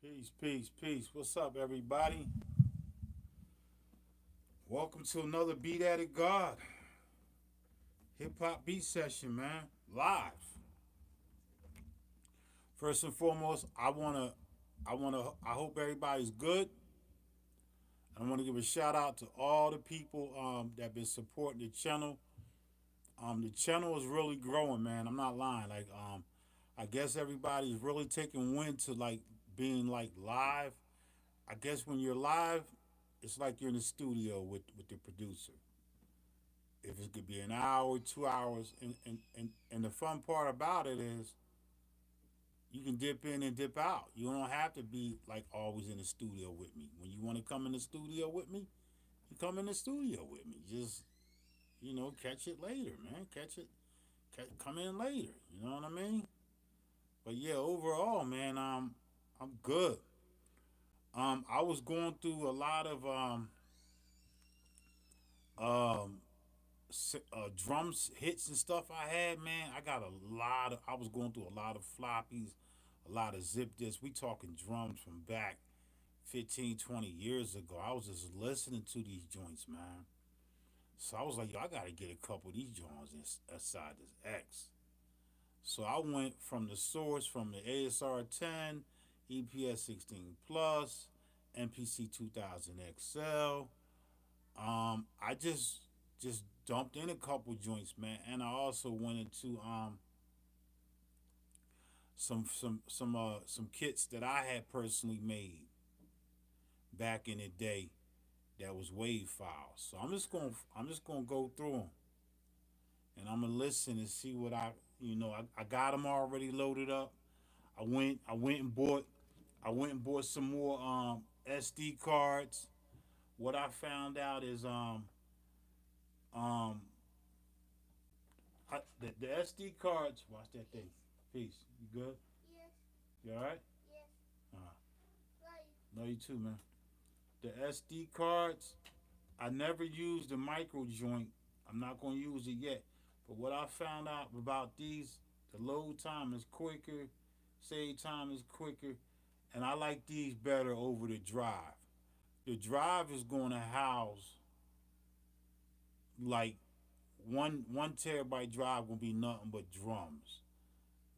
Peace, peace, peace. What's up, everybody? Welcome to another Beat Addict God hip hop beat session, man. Live. First and foremost, I hope everybody's good. I want to give a shout out to all the people that been supporting the channel. The channel is really growing, man. I'm not lying. I guess everybody's really taking wind to being live. I guess when you're live, it's like you're in the studio with the producer. If it could be an hour, 2 hours, and the fun part about it is you can dip in and dip out. You don't have to be like always in the studio with me. When you want to come in the studio with me, you come in the studio with me. Just catch it later, man. Come in later. You know what I mean? But yeah, overall, man, I'm good. I was going through a lot of um drums hits and stuff I had, man. I was going through a lot of floppies, a lot of zip disks. We talking drums from back 15, 20 years ago. I was just listening to these joints, man. So I was like, yo, I gotta get a couple of these joints inside this X. So I went from the source from the ASR 10, EPS 16 plus, MPC 2000 XL. I just dumped in a couple joints, man, and I also went into some kits that I had personally made back in the day that was wave files. So I'm just gonna go through them and I'm gonna listen and see what I got them already loaded up. I went and bought some more SD cards. What I found out is um the SD cards. Watch that thing. Peace. You good? Yes, You all right? yes, Uh, right. no, you too, man. The SD cards. I never used the micro joint. I'm not gonna use it yet. But what I found out about these, the load time is quicker, save time is quicker, and I like these better over the drive. The drive is going to house like one terabyte drive gonna be nothing but drums.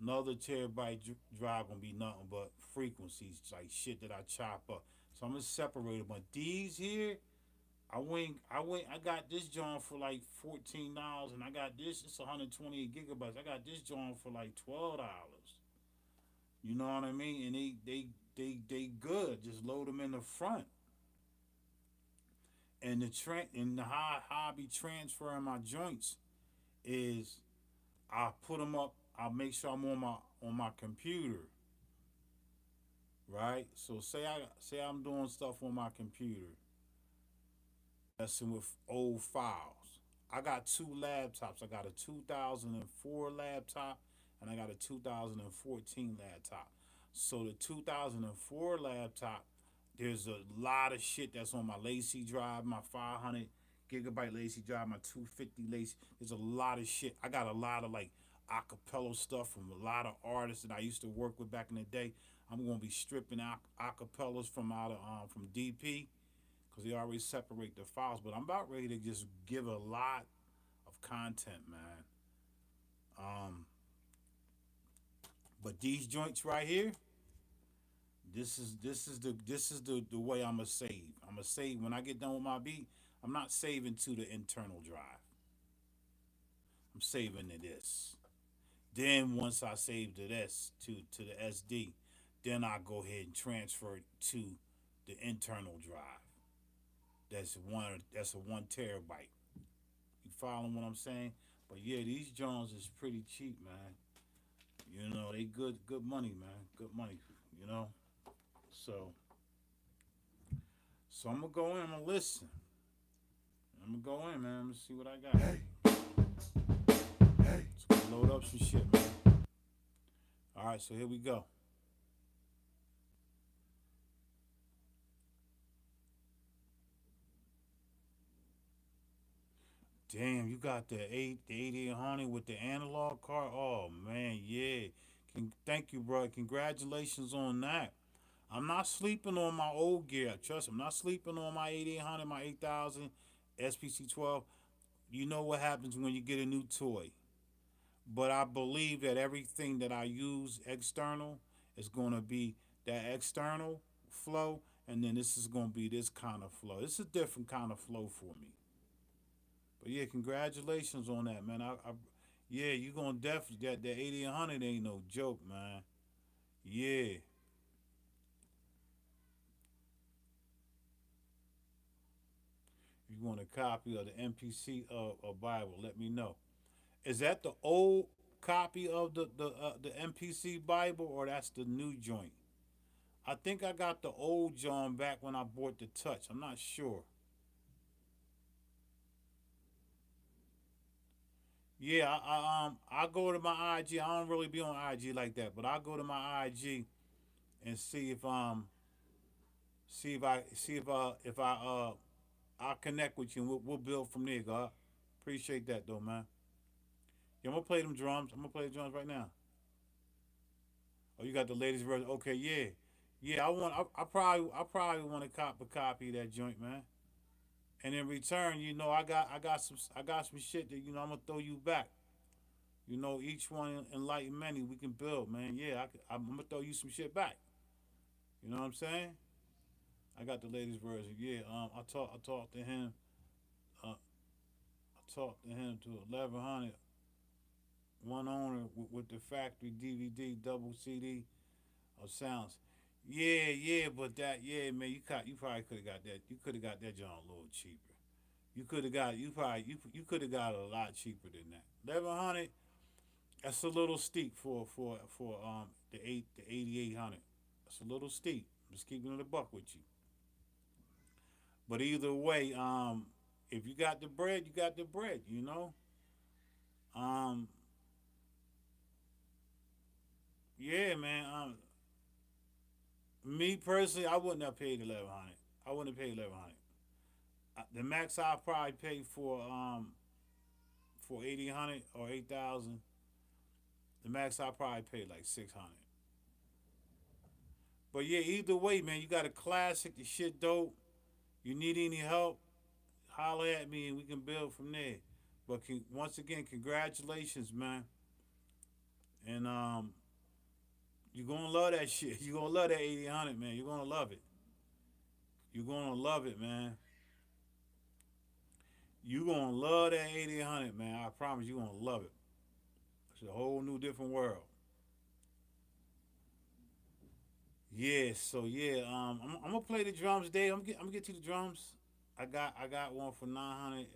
Another terabyte drive gonna be nothing but frequencies, like shit that I chop up. So I'm gonna separate them. But these here, I got this joint for like $14, and I got this. It's 128 gigabytes. I got this joint for like $12. You know what I mean? And they good. Just load them in the front. And and the how I be transferring my joints is I put them up. I make sure I'm on my computer, right? So say I'm doing stuff on my computer, messing with old files. I got two laptops. I got a 2004 laptop and I got a 2014 laptop. So the 2004 laptop, there's a lot of shit that's on my lacy drive, my 500 gigabyte lacy drive, my 250 lacy. There's a lot of shit. I got a lot of like acapella stuff from a lot of artists that I used to work with back in the day. I'm gonna be stripping out acapellas from from DP because they already separate the files. But I'm about ready to just give a lot of content, man. Um, but these joints right here, this is the way I'ma save. I'ma save when I get done with my beat. I'm not saving to the internal drive. I'm saving to this. Then once I save to this to the SD, then I go ahead and transfer it to the internal drive. That's a 1 terabyte. You following what I'm saying? But yeah, these Jones is pretty cheap, man. They good money, man. Good money, you know. So so I'm gonna go in, I'm gonna listen. I'm gonna go in, man. I'm gonna see what I got. Let's go load up some shit, man. All right, so here we go. Damn, you got the 8800 with the analog card. Oh man, yeah. Thank you, bro. Congratulations on that. I'm not sleeping on my old gear. Trust me, I'm not sleeping on my 8800, my 8000, SPC 12. You know what happens when you get a new toy. But I believe that everything that I use external is going to be that external flow, and then this is going to be this kind of flow. It's a different kind of flow for me. But yeah, congratulations on that, man. Yeah, you gonna definitely that 80 100 ain't no joke, man. Yeah, if you want a copy of the MPC Bible, let me know. Is that the old copy of the MPC Bible, or that's the new joint? I think I got the old John back when I bought the Touch. I'm not sure. Yeah, I go to my IG. I don't really be on IG like that, but I go to my IG and see if I'll connect with you and we'll build from there, God. Appreciate that though, man. Yeah, I'm gonna play them drums. I'm gonna play the drums right now. Oh, you got the latest version. Okay, yeah, yeah. I probably want to cop a copy of that joint, man. And in return, I got some shit that I'm gonna throw you back. Each one enlighten many. We can build, man. Yeah, I'm gonna throw you some shit back. You know what I'm saying? I got the latest version. Yeah. I talked to him. I talked to him to 1100. One owner with the factory DVD double CD of sounds. Yeah, yeah, but yeah, man, you probably could have got that. You could have got that John a little cheaper. You could have got it a lot cheaper than that. 1100. That's a little steep for the 8800. That's a little steep. Just keeping it a buck with you. But either way, if you got the bread, you got the bread. Um, yeah, man. Me personally, I wouldn't have paid 1100. I wouldn't have paid 1100. The max I probably paid for 8000 or 8000. The max I probably paid like 600. But yeah, either way, man, you got a classic. The shit dope. You need any help? Holler at me and we can build from there. But once again, congratulations, man. And you're gonna love that shit. You're gonna love that 8000, man. You're gonna love it. You're gonna love it, man. You're gonna love that 8000, man. I promise you're gonna love it. It's a whole new different world. Yeah, so yeah, I'm gonna play the drums, Dave. I'm gonna get to the drums. I got one for 900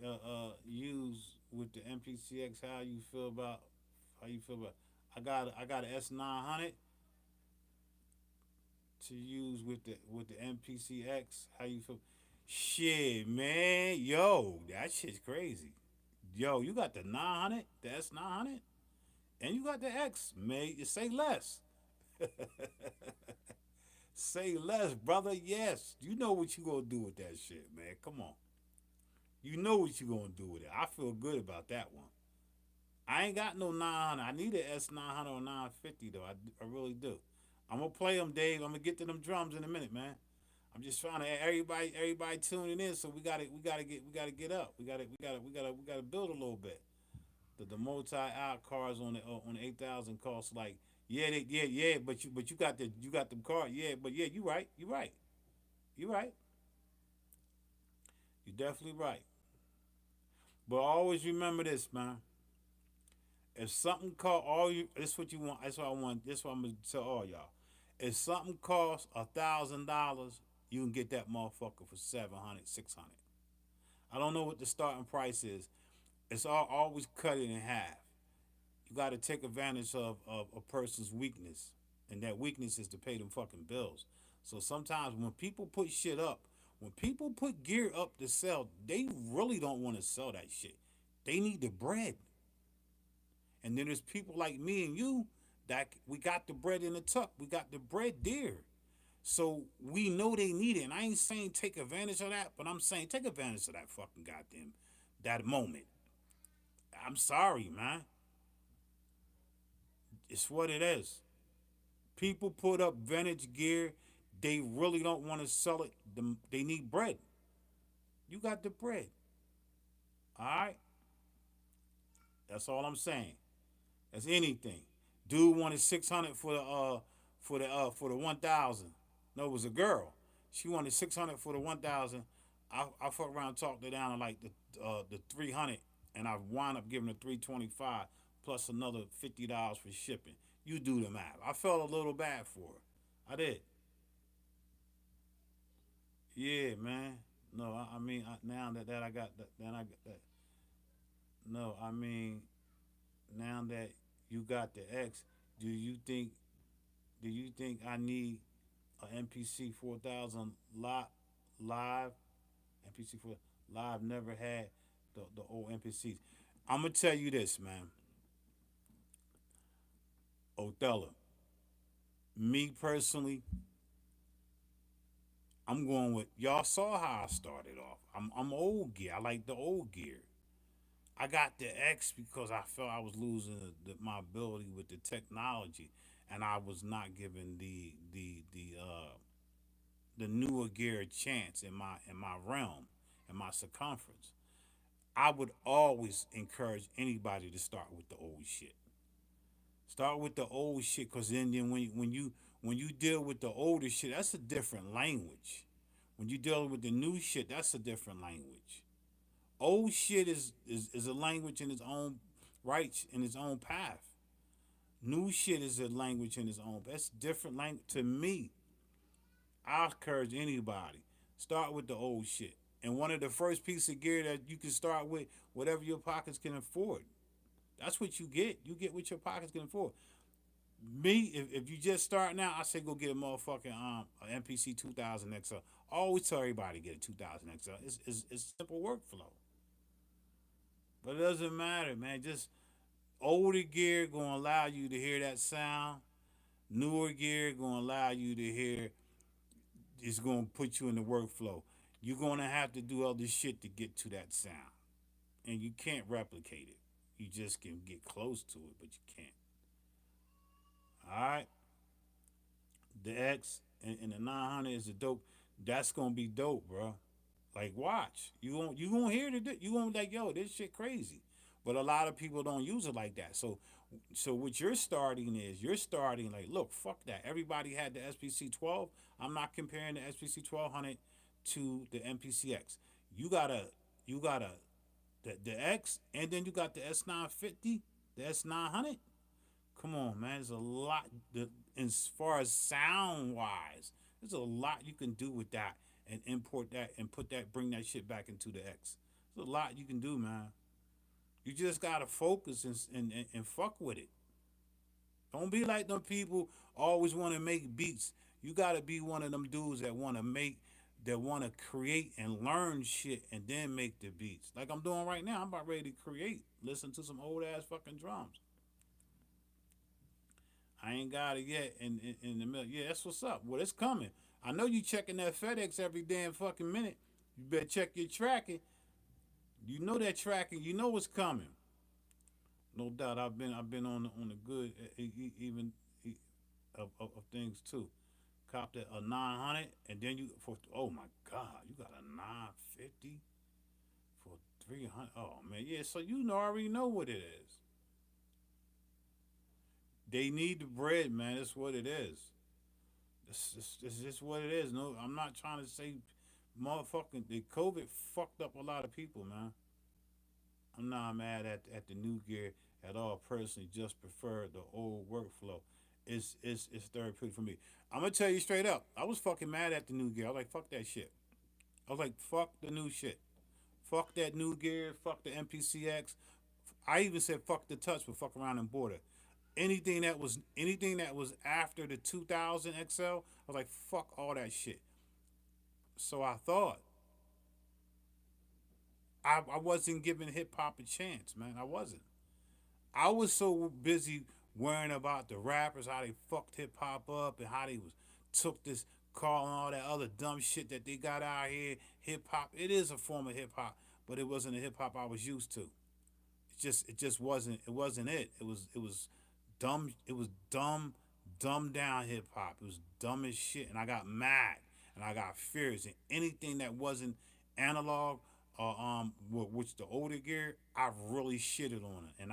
used with the MPCX. How you feel about? I got an S900 to use with the MPCX. How you feel? Shit, man, yo, that shit's crazy. Yo, you got the 900, the S900, and you got the X. Man, you say less. Say less, brother. Yes, you know what you gonna do with that shit, man. Come on, you know what you gonna do with it. I feel good about that one. I ain't got no 900. I need an S900 or 950 though. I really do. I'm gonna play them, Dave. I'm gonna get to them drums in a minute, man. I'm just trying to everybody tuning in, so we gotta get up. We gotta build a little bit. The multi out cars on the 8000 cost like yeah, but you got them cars, yeah, but yeah, you right, you definitely right. But always remember this, man. If something cost all you, this what you want. That's what I want. This what I'm gonna tell all y'all. If something costs $1,000, you can get that motherfucker for 700, 600. I don't know what the starting price is. It's always cut it in half. You got to take advantage of a person's weakness, and that weakness is to pay them fucking bills. So sometimes when people put shit up, when people put gear up to sell, they really don't want to sell that shit. They need the bread. And then there's people like me and you that we got the bread in the tuck. We got the bread dear. So we know they need it. And I ain't saying take advantage of that, but I'm saying take advantage of that fucking goddamn that moment. I'm sorry, man. It's what it is. People put up vintage gear. they really don't want to sell it. They need bread. You got the bread. All right. That's all I'm saying. That's anything. Dude wanted 600 for the 1,000. No, it was a girl. She wanted 600 for the 1,000. I fuck around, talked her down to like the 300, and I wound up giving her 325 plus another $50 for shipping. You do the math. I felt a little bad for her. I did. Yeah, man. No, I mean now that I got that, then I got that. No, I mean now that you got the X, do you think do you think I need a MPC 4000 live? MPC 4 live never had the old MPCs. I'm gonna tell you this, man. Othello. Me personally, I'm going with y'all saw how I started off. I'm old gear. I like the old gear. I got the X because I felt I was losing my ability with the technology, and I was not giving the newer gear a chance in my realm, in my circumference. I would always encourage anybody to start with the old shit. Start with the old shit, cause then when you deal with the older shit, that's a different language. When you deal with the new shit, that's a different language. Old shit is a language in its own rights, in its own path. New shit is a language in its own. That's different language to me. I encourage anybody start with the old shit. And one of the first pieces of gear that you can start with, whatever your pockets can afford. That's what you get. You get what your pockets can afford. Me, if you just start now, I say go get a motherfucking a MPC 2000 XL. I always tell everybody to get a 2000 XL. It's simple workflow, but it doesn't matter, man. Just older gear gonna allow you to hear that sound. Newer gear gonna allow you to hear. It's gonna put you in the workflow. You're gonna have to do other shit to get to that sound, and you can't replicate it. You just can get close to it, but you can't. All right. The X and the 900 is a dope. That's gonna be dope, bro. Like watch, you gonna hear the you gonna be like yo, this shit crazy. But a lot of people don't use it like that. So what you're starting is you're starting like look, fuck that. Everybody had the SPC 12. I'm not comparing the SPC 1200 to the MPCX. You gotta you gotta the X, and then you got the S950, the S900. Come on, man. There's a lot as far as sound wise. There's a lot you can do with that and import that and put that, bring that shit back into the X. There's a lot you can do, man. You just gotta focus and fuck with it. Don't be like them people always want to make beats. You gotta be one of them dudes that want to make, that want to create and learn shit and then make the beats. Like I'm doing right now. I'm about ready to create. Listen to some old ass fucking drums. I ain't got it yet in the middle. Yeah, that's what's up. Well, it's coming. I know you checking that FedEx every damn fucking minute. You better check your tracking. You know that tracking. You know what's coming. No doubt. I've been on the good even of things too. Copped a 900, and then you for oh my god, you got a 950 for 300. Oh man, yeah. So you know already know what it is. They need the bread, man. That's what it is. This is what it is. No, I'm not trying to say motherfucking the COVID fucked up a lot of people, man. I'm not mad at the new gear at all. Personally, just prefer the old workflow. It's therapeutic for me. I'm gonna tell you straight up. I was fucking mad at the new gear. I was like, fuck that shit. I was like, fuck the new shit. Fuck that new gear. Fuck the MPCX. I even said fuck the touch, but fuck around and border. Anything that was after the 2000 XL, I was like, fuck all that shit. So I thought I wasn't giving hip hop a chance, man. I wasn't. I was so busy worrying about the rappers, how they fucked hip hop up, and how they was took this call and all that other dumb shit that they got out here. Hip hop, it is a form of hip hop, but it wasn't the hip hop I was used to. It just wasn't it. It was dumb. It was dumb, dumbed down hip hop. It was dumb as shit, and I got mad and I got furious. And anything that wasn't analog or which the older gear, I really shitted on it, and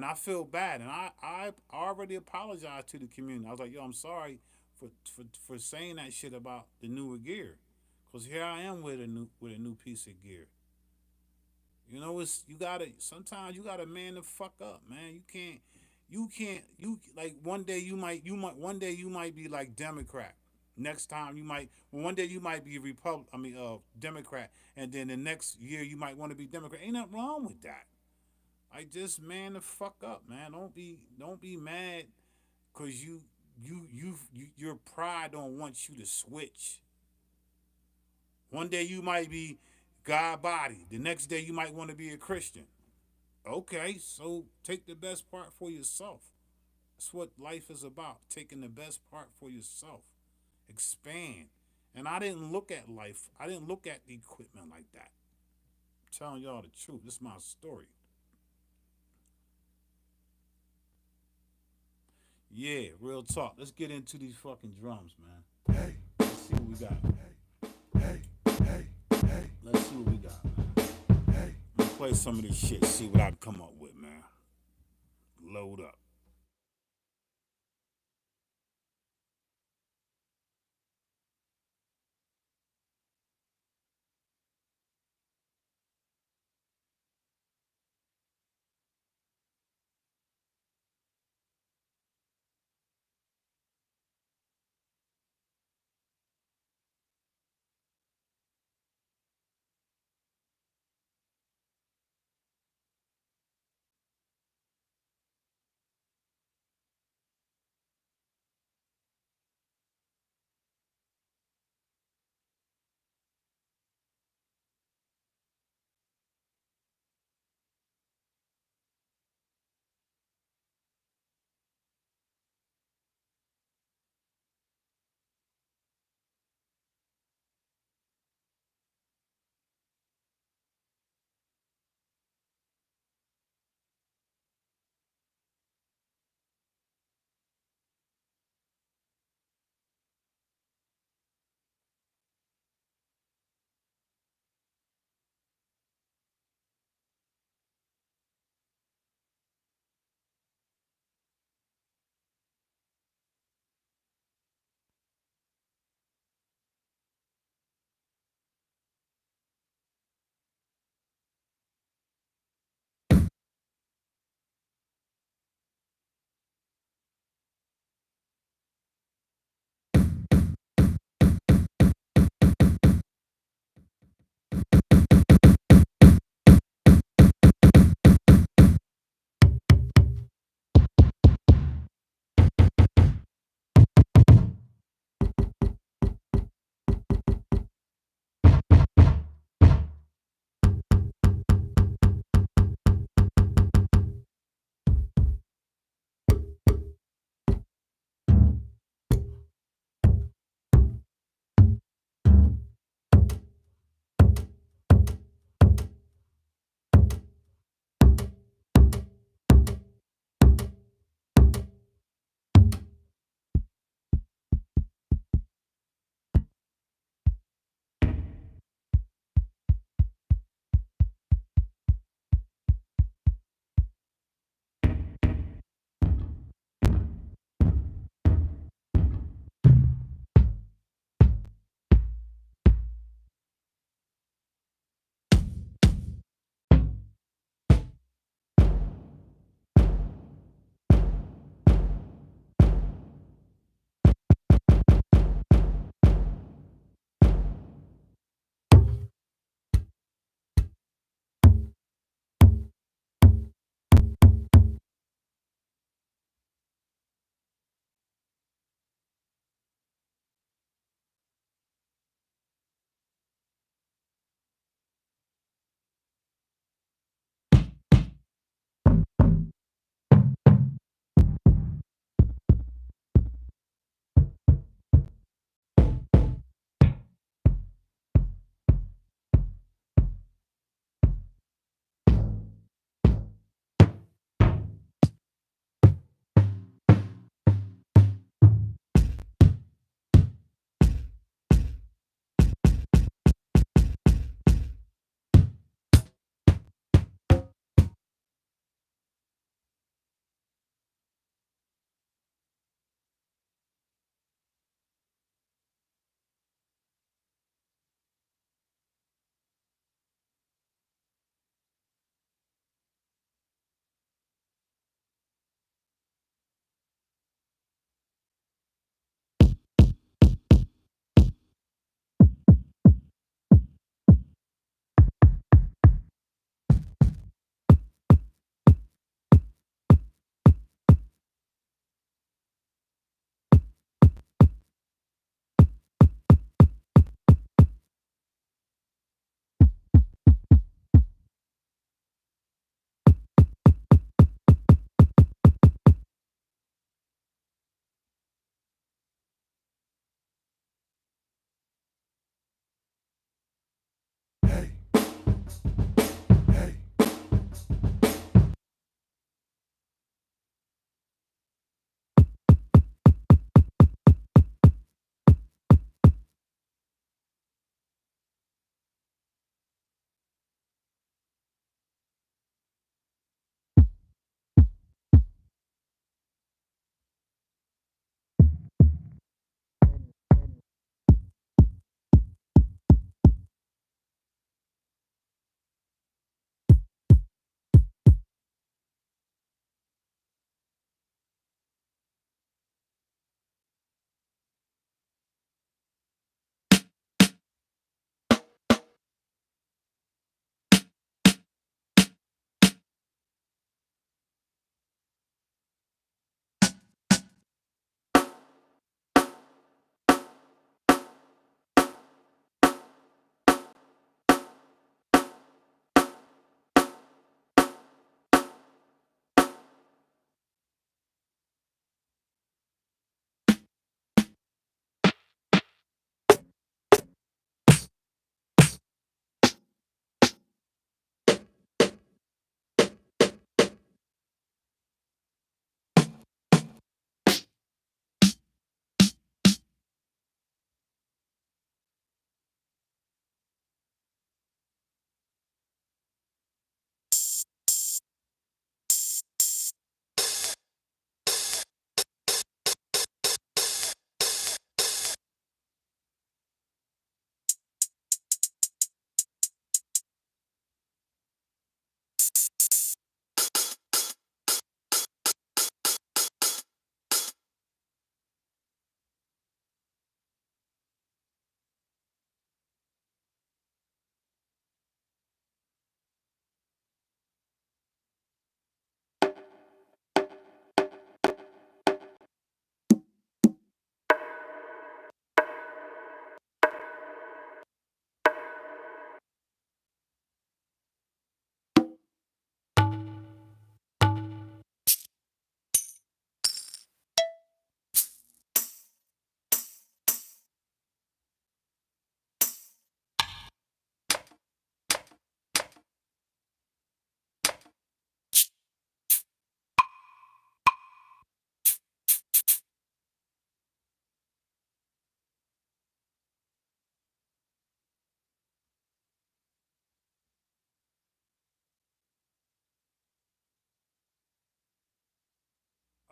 I feel bad, and I already apologized to the community. I was like, yo, I'm sorry for saying that shit about the newer gear, cause here I am with a new piece of gear. You know, it's you gotta sometimes you gotta man the fuck up, man. You like one day you might be like Democrat. Next time you might one day you might be Democrat, and then the next year you might want to be Democrat. Ain't nothing wrong with that. Like just man the fuck up, man. Don't be mad because your pride don't want you to switch. One day you might be God body. The next day you might want to be a Christian. Okay, so take the best part for yourself. That's what life is about. Taking the best part for yourself. Expand. And I didn't look at life. I didn't look at the equipment like that. I'm telling y'all the truth. This is my story. Yeah, real talk. Let's get into these fucking drums, man. Let's see what we got. Let's see what we got, man. Let me play some of this shit. See what I can come up with, man. Load up. Hey.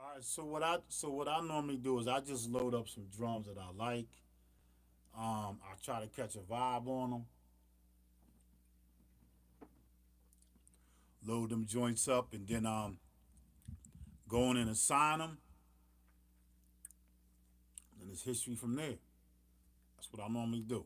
All right. So what I normally do is I just load up some drums that I like. I try to catch a vibe on them, load them joints up, and then go in and assign them, and it's history from there. That's what I normally do.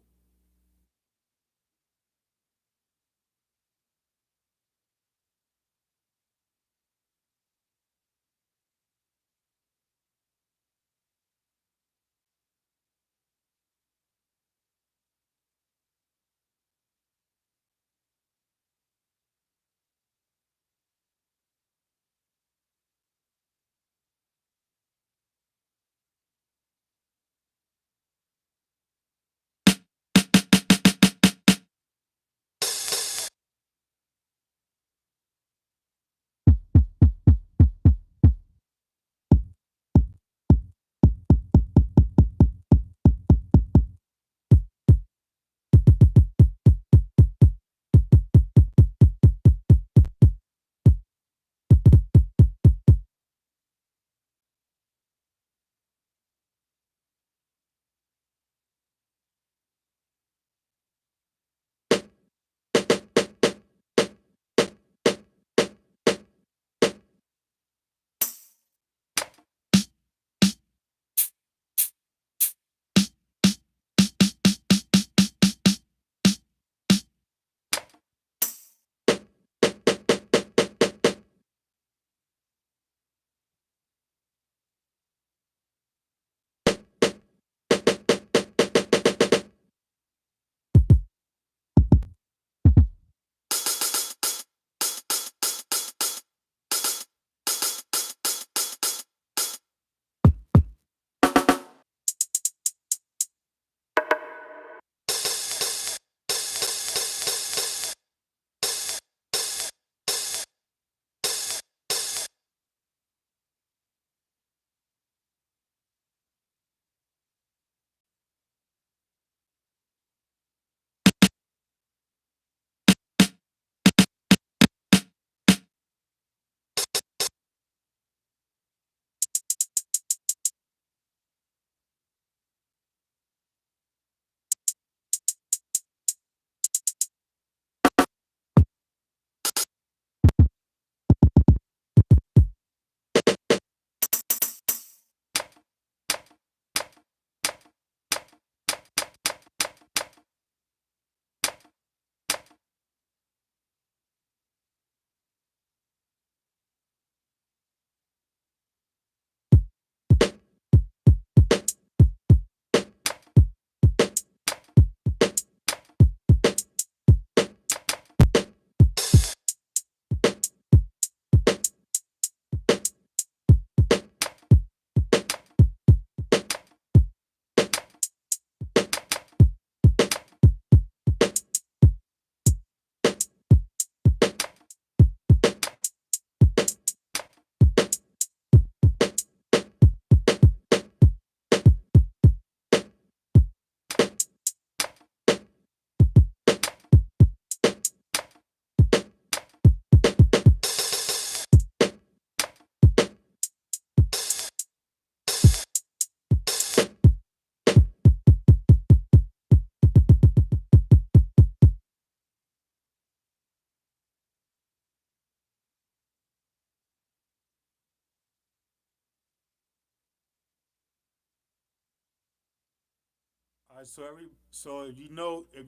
So if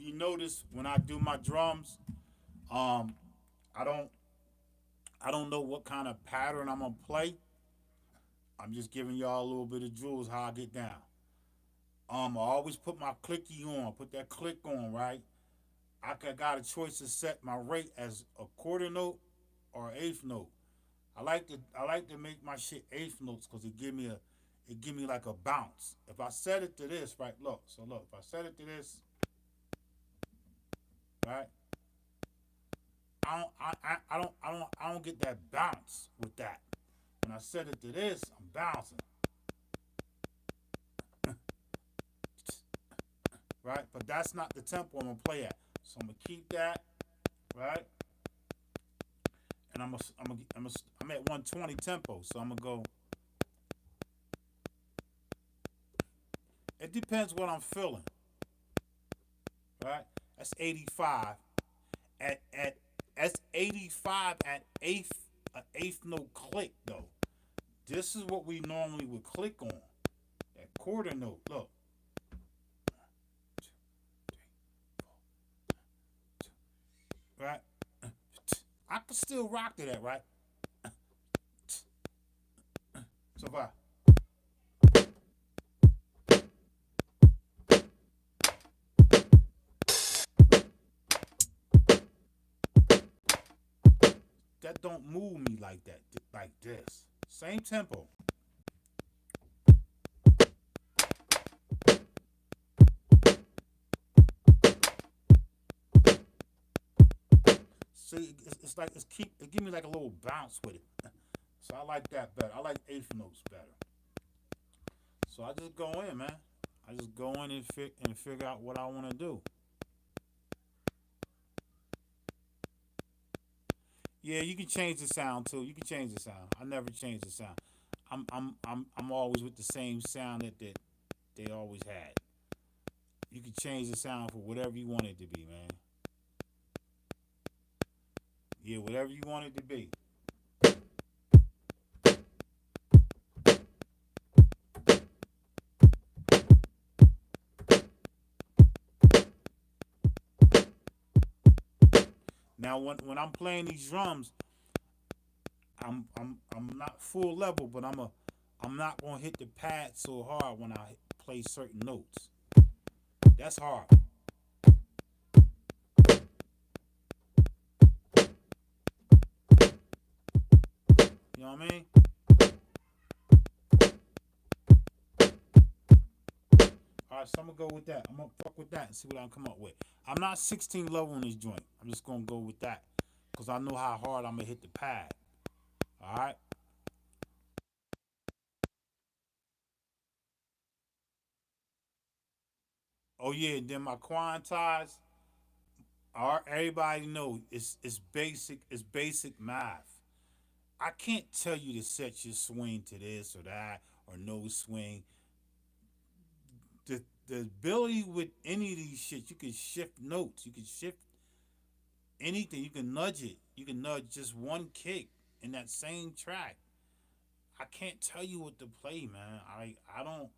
you notice when I do my drums, um, I don't I don't know what kind of pattern I'm gonna play. I'm just giving y'all a little bit of jewels how I get down. I always put my clicky on, put that click on, right? Got a choice to set my rate as a quarter note or eighth note. I like to make my shit eighth notes because it give me like a bounce. If I set it to this, right? Look, if I set it to this, right? I don't get that bounce with that. When I set it to this, I'm bouncing, right? But that's not the tempo I'm gonna play at. So I'm gonna keep that, right? And I'm at 120 tempo, so I'm gonna go. It depends what I'm feeling, right? That's 85 at that's 85 at eighth note click though. This is what we normally would click on. That quarter note. Look. Right? I can still rock to that, right? So far. That don't move me like that. Like this. Same tempo. See, it's like it give me like a little bounce with it. So I like that better. I like eighth notes better. So I just go in, man. I just go in and figure out what I want to do. Yeah, you can change the sound too. You can change the sound. I never change the sound. I'm always with the same sound they always had. You can change the sound for whatever you want it to be, man. Yeah, whatever you want it to be. Now when I'm playing these drums, I'm not full level, but I'm not gonna hit the pad so hard when I play certain notes. That's hard. You know what I mean? All right, so I'm gonna go with that. I'm gonna fuck with that and see what I can come up with. I'm not 16 level in this joint. I'm just gonna go with that because I know how hard I'm gonna hit the pad. All right. Oh yeah, and then my quantize. All right, everybody know it's basic. It's basic math. I can't tell you to set your swing to this or that or no swing. The ability with any of these shit, you can shift notes. You can shift anything. You can nudge it. You can nudge just one kick in that same track. I can't tell you what to play, man. I don't.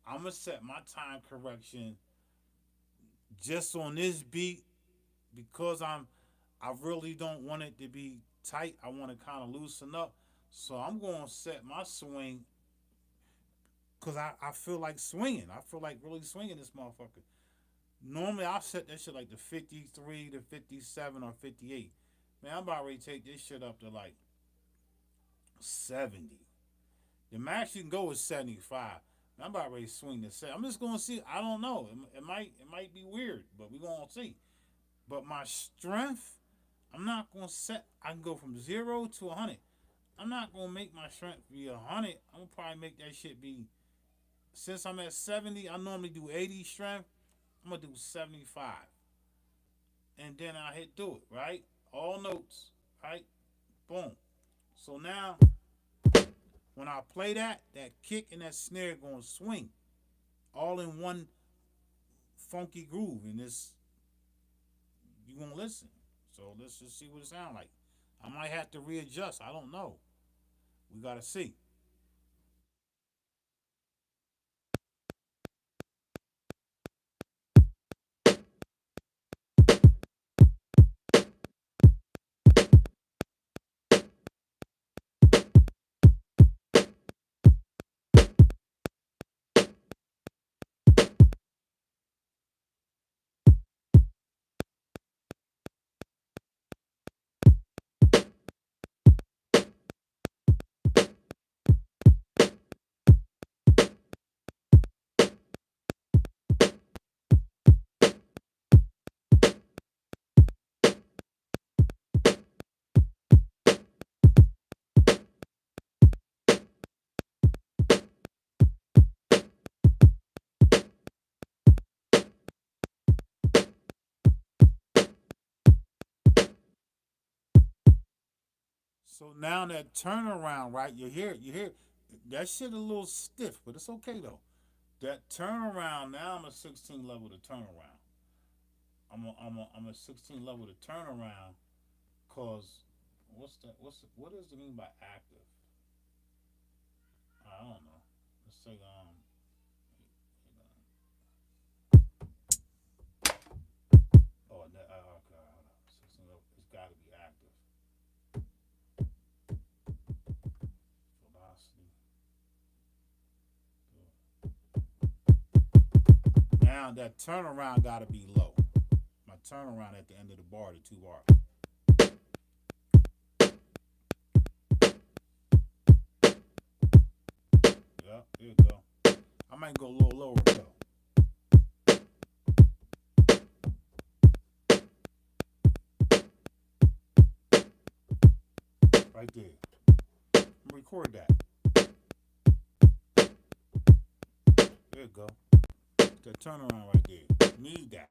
I'm gonna set my time correction just on this beat because I really don't want it to be tight. I want to kind of loosen up. So I'm gonna set my swing because I feel like swinging. I feel like really swinging this motherfucker. Normally I'll set that shit like the 53 to 57 or 58. Man, I'm about ready to take this shit up to like 70. The max you can go is 75. I'm about ready to swing the set. I'm just gonna see. I don't know. It might be weird, but we're gonna see. But my strength, I'm not gonna set. I can go from 0 to 100. I'm not gonna make my strength be 100. I'm gonna probably make that shit be. Since I'm at 70, I normally do 80 strength. I'm gonna do 75, and then I hit do it right. All notes, right? Boom. So now when I play that kick and that snare gonna swing all in one funky groove, and this you gonna listen. So let's just see what it sounds like. I might have to readjust. I don't know. We gotta see. So now that turnaround, right? You hear that shit a little stiff, but it's okay though. That turnaround, now I'm a 16 level to turnaround. I'm a 16 level to turnaround, cause what does it mean by active? I don't know. Let's say oh okay, hold on. 16 level, it's got to be active. Velocity. Now that turnaround got to be low. My turnaround at the end of the bar, the 2 bar. Yeah, here you go. I might go a little lower though. Right there. I'm gonna record that. There you go. That turnaround right there. Need that.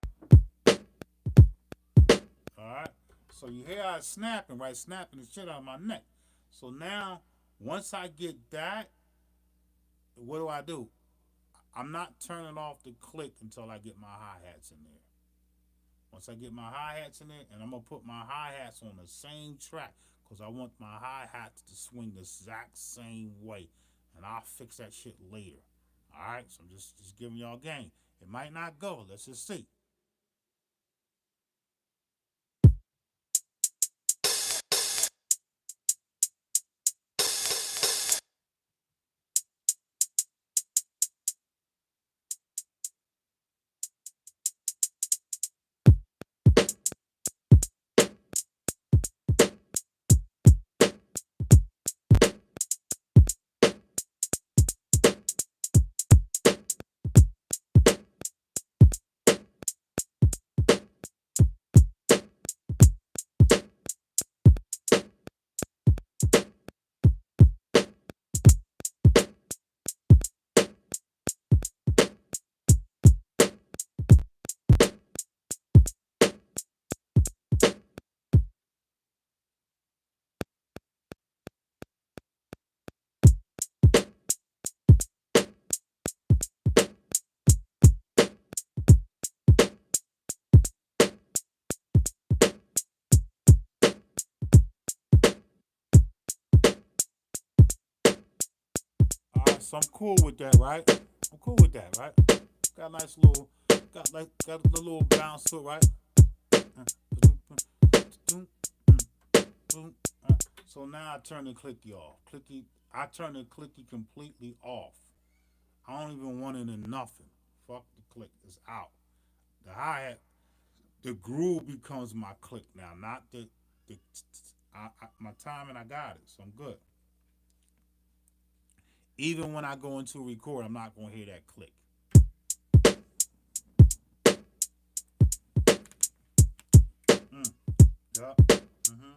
Alright? So you hear I snapping, right? Snapping the shit out of my neck. So now, once I get that, what do? I'm not turning off the click until I get my hi-hats in there. Once I get my hi-hats in there, and I'm going to put my hi-hats on the same track, because I want my hi-hats to swing the exact same way. And I'll fix that shit later. Alright? So I'm just giving y'all game. It might not go. Let's just see. Alright, so I'm cool with that, right? I'm cool with that, right? Got a nice little, got a little bounce to it, right? So now I turn the clicky off. I turn the clicky completely off. I don't even want it in nothing. Fuck the click. It's out. The hi hat, the groove becomes my click now, not the my timing. I got it, so I'm good. Even when I go into record, I'm not gonna hear that click. Mm. Yup. Mm-hmm.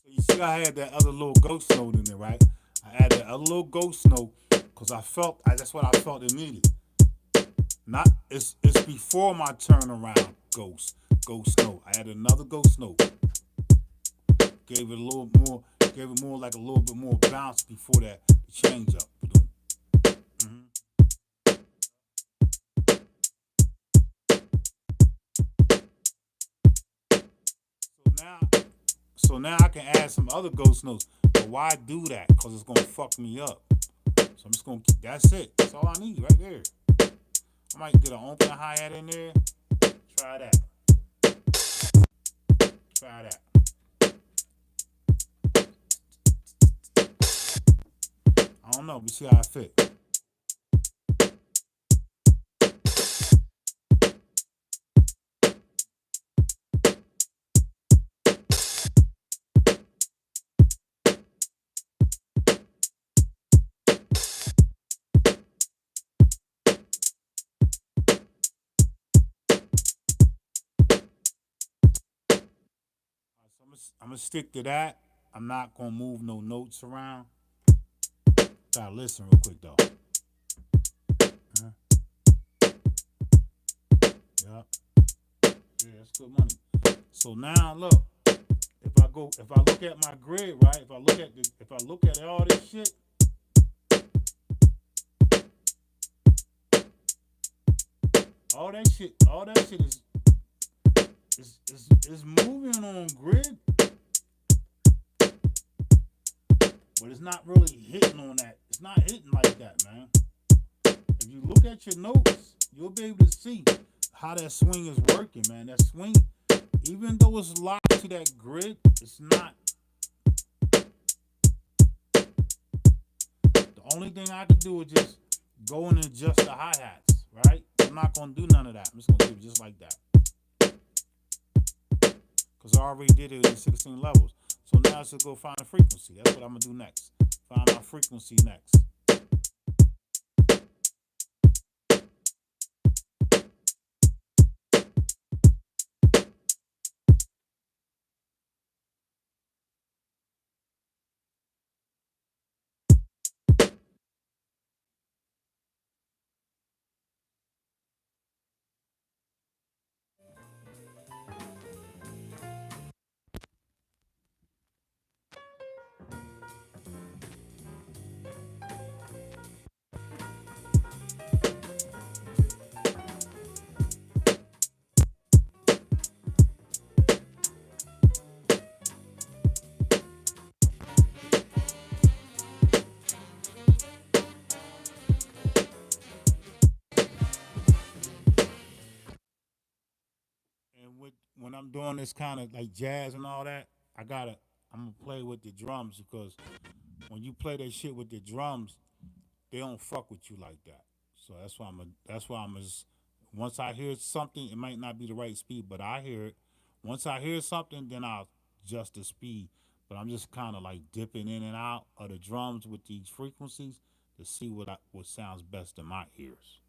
So you see, I had that other little ghost note in there, right? I added a little ghost note because that's what I felt it needed. Not it's before my turnaround. Ghost, ghost note. I added another ghost note. Gave it a little more, gave it more like a little bit more bounce before that change up. Mm-hmm. So now, so now I can add some other ghost notes. But why do that? Because it's gonna fuck me up. So I'm just gonna keep. That's it. That's all I need right there. I might get an open hi hat in there. Try that. Try that. I don't know. We see how it fit. So I'm gonna stick to that. I'm not gonna move no notes around. Gotta listen real quick though. Uh-huh. Yep. Yeah, that's good money. So now look, if I look at my grid, right? If I look at all this shit, all that shit is moving on grid, but it's not really hitting on that. It's not hitting like that, man. If you look at your notes, you'll be able to see how that swing is working, man. That swing, even though it's locked to that grid, it's not. The only thing I can do is just go and adjust the hi-hats, right? I'm not gonna do none of that. I'm just gonna leave it just like that. Because I already did it in 16 levels. So now I should go find a frequency. That's what I'm gonna do next. Find my frequency next. And when I'm doing this kind of like jazz and all that, I'm gonna play with the drums because when you play that shit with the drums, they don't fuck with you like that. So that's why I'm as once I hear something, it might not be the right speed, but I hear it. Once I hear something, then I'll adjust the speed. But I'm just kind of like dipping in and out of the drums with these frequencies to see what sounds best in my ears.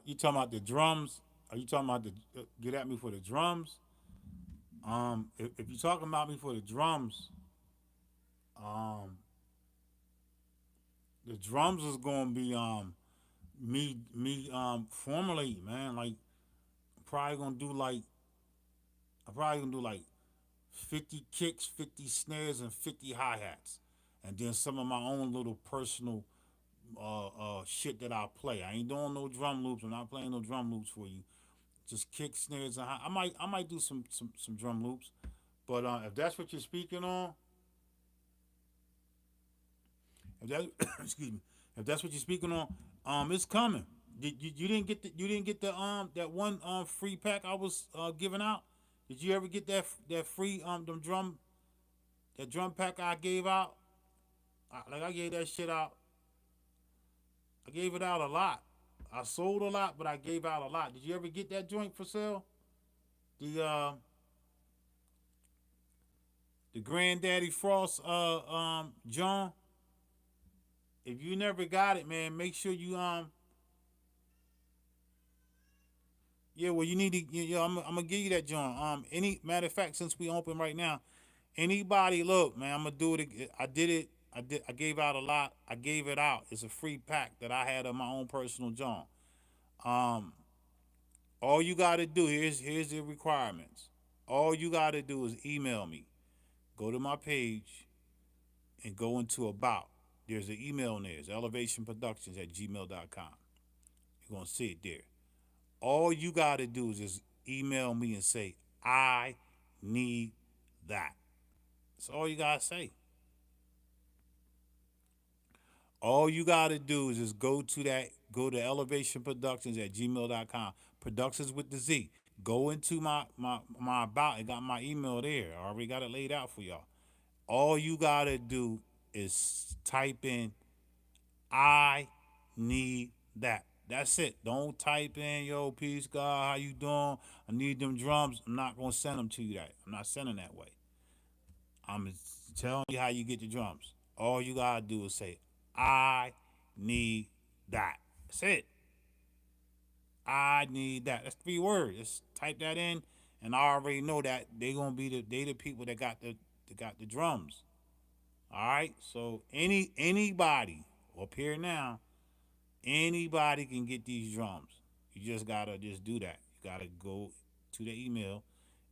You talking about the drums? Are you talking about the get at me for the drums? If you're talking about me for the drums, um, the drums is gonna be me formulate, man. Like probably gonna do like I'm probably gonna do like 50 kicks, 50 snares, and 50 hi hats, and then some of my own little personal shit that I play. I ain't doing no drum loops. I'm not playing no drum loops for you. Just kick snares and I might do some drum loops. But if that's what you're speaking on, if that excuse me, if that's what you're speaking on, it's coming. You didn't get the that one free pack I was giving out? Did you ever get that free them drum pack I gave out? I gave that shit out. I gave it out a lot. I sold a lot, but I gave out a lot. Did you ever get that joint for sale? The Granddaddy Frost John. If you never got it, man, make sure you yeah, well, you need to. Yeah, I'm gonna give you that, John. Any matter of fact, since we open right now, anybody, look, man, I'm gonna do it. I did it. I gave out a lot. I gave it out. It's a free pack that I had of my own personal John. Um, all you gotta do here's the requirements. All you gotta do is email me. Go to my page and go into about. There's an email in there. It's elevationproductions@gmail.com. You're gonna see it there. All you got to do is just email me and say, I need that. That's all you got to say. All you got to do is just go to elevationproductions@gmail.com. Productions with the Z. Go into my about. It got my email there. I already got it laid out for y'all. All you got to do is type in, I need that. That's it. Don't type in, yo, peace, God, how you doing? I need them drums. I'm not going to send them to you that. I'm not sending that way. I'm telling you how you get the drums. All you got to do is say, I need that. That's it. I need that. That's 3 words. Just type that in, and I already know that they gonna be the people that got the drums. All right. So anybody up here now, anybody can get these drums. You just gotta just do that. You gotta go to the email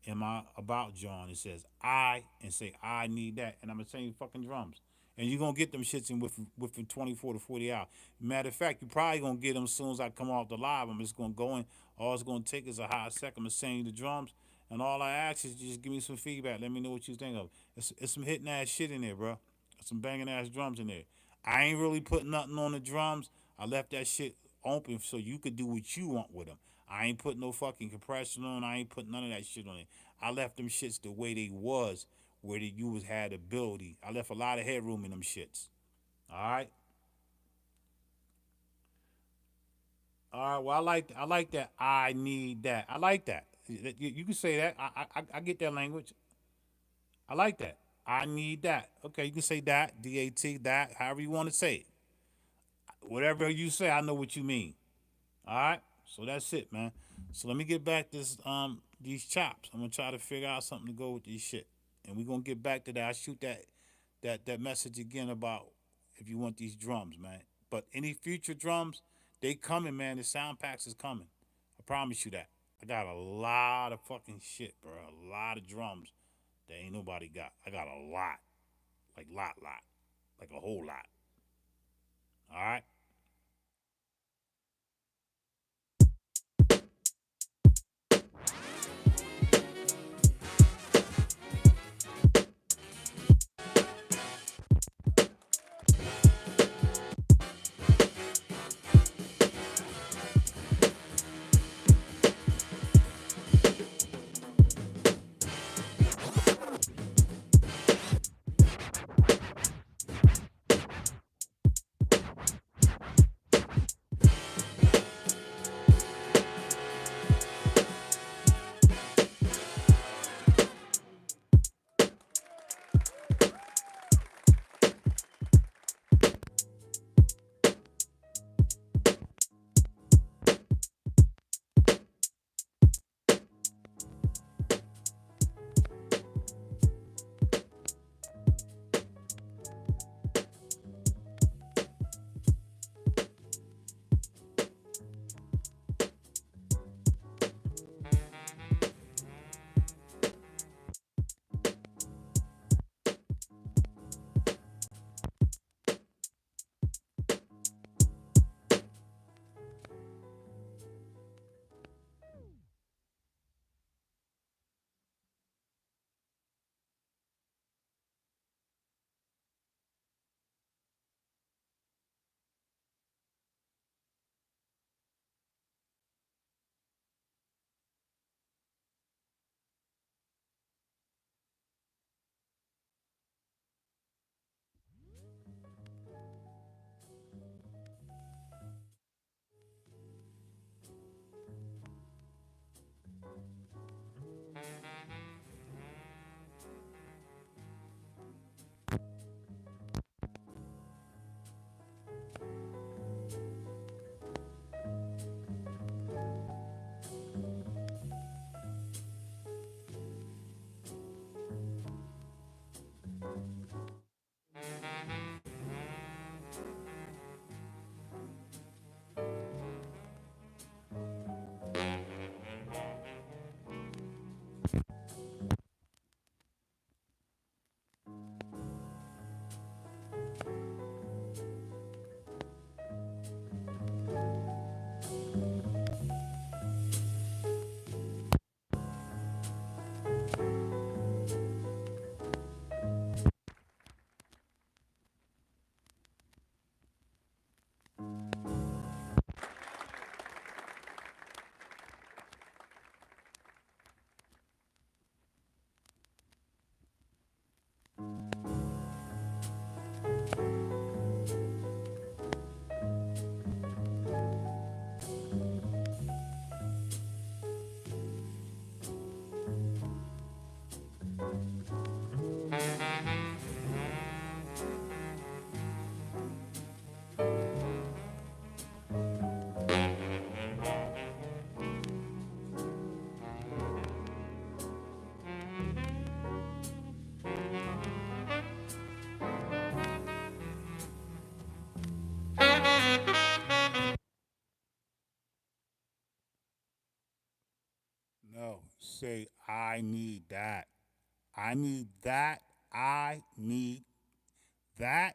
in my about John. It says I and say I need that, and I'm gonna send you fucking drums. And you're gonna get them shits in within 24 to 40 hours. Matter of fact, you probably gonna get them as soon as I come off the live. I'm just gonna go in. All it's gonna take is a hot second. I'm gonna send you the drums, and all I ask is just give me some feedback. Let me know what you think of it. It's some hitting ass shit in there, bro. Some banging ass drums in there. I ain't really put nothing on the drums. I left that shit open so you could do what you want with them. I ain't put no fucking compression on. I ain't put none of that shit on it. I left them shits the way they was, where you was had ability. I left a lot of headroom in them shits. All right. All right. Well, I like that. I need that. I like that. You can say that. I get that language. I like that. I need that. Okay, you can say that. DAT. That. However you want to say it. Whatever you say, I know what you mean. All right. So that's it, man. So let me get back this these chops. I'm gonna try to figure out something to go with this shit, and we're gonna get back to that. I shoot that message again about if you want these drums, man. But any future drums, they coming, man. The sound packs is coming. I promise you that. I got a lot of fucking shit, bro. A lot of drums that ain't nobody got. I got a lot, like lot, like a whole lot. All right. No, say I need that. I need that. I need that.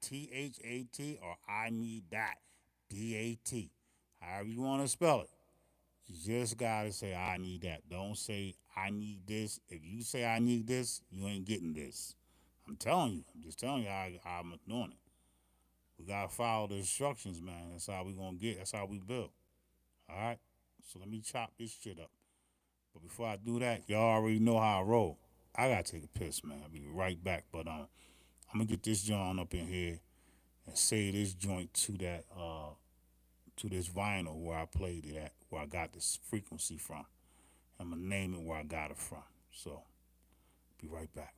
THAT or I need that. DAT. However you want to spell it. You just gotta say I need that. Don't say I need this. If you say I need this, you ain't getting this. I'm telling you. I'm just telling you how I'm doing it. We gotta follow the instructions, man. That's how we gonna get. That's how we build. All right. So let me chop this shit up. But before I do that, y'all already know how I roll. I gotta take a piss, man. I'll be right back. But I'm gonna get this joint up in here and say this joint to this vinyl where I played it at, where I got this frequency from. I'm gonna name it where I got it from. So be right back.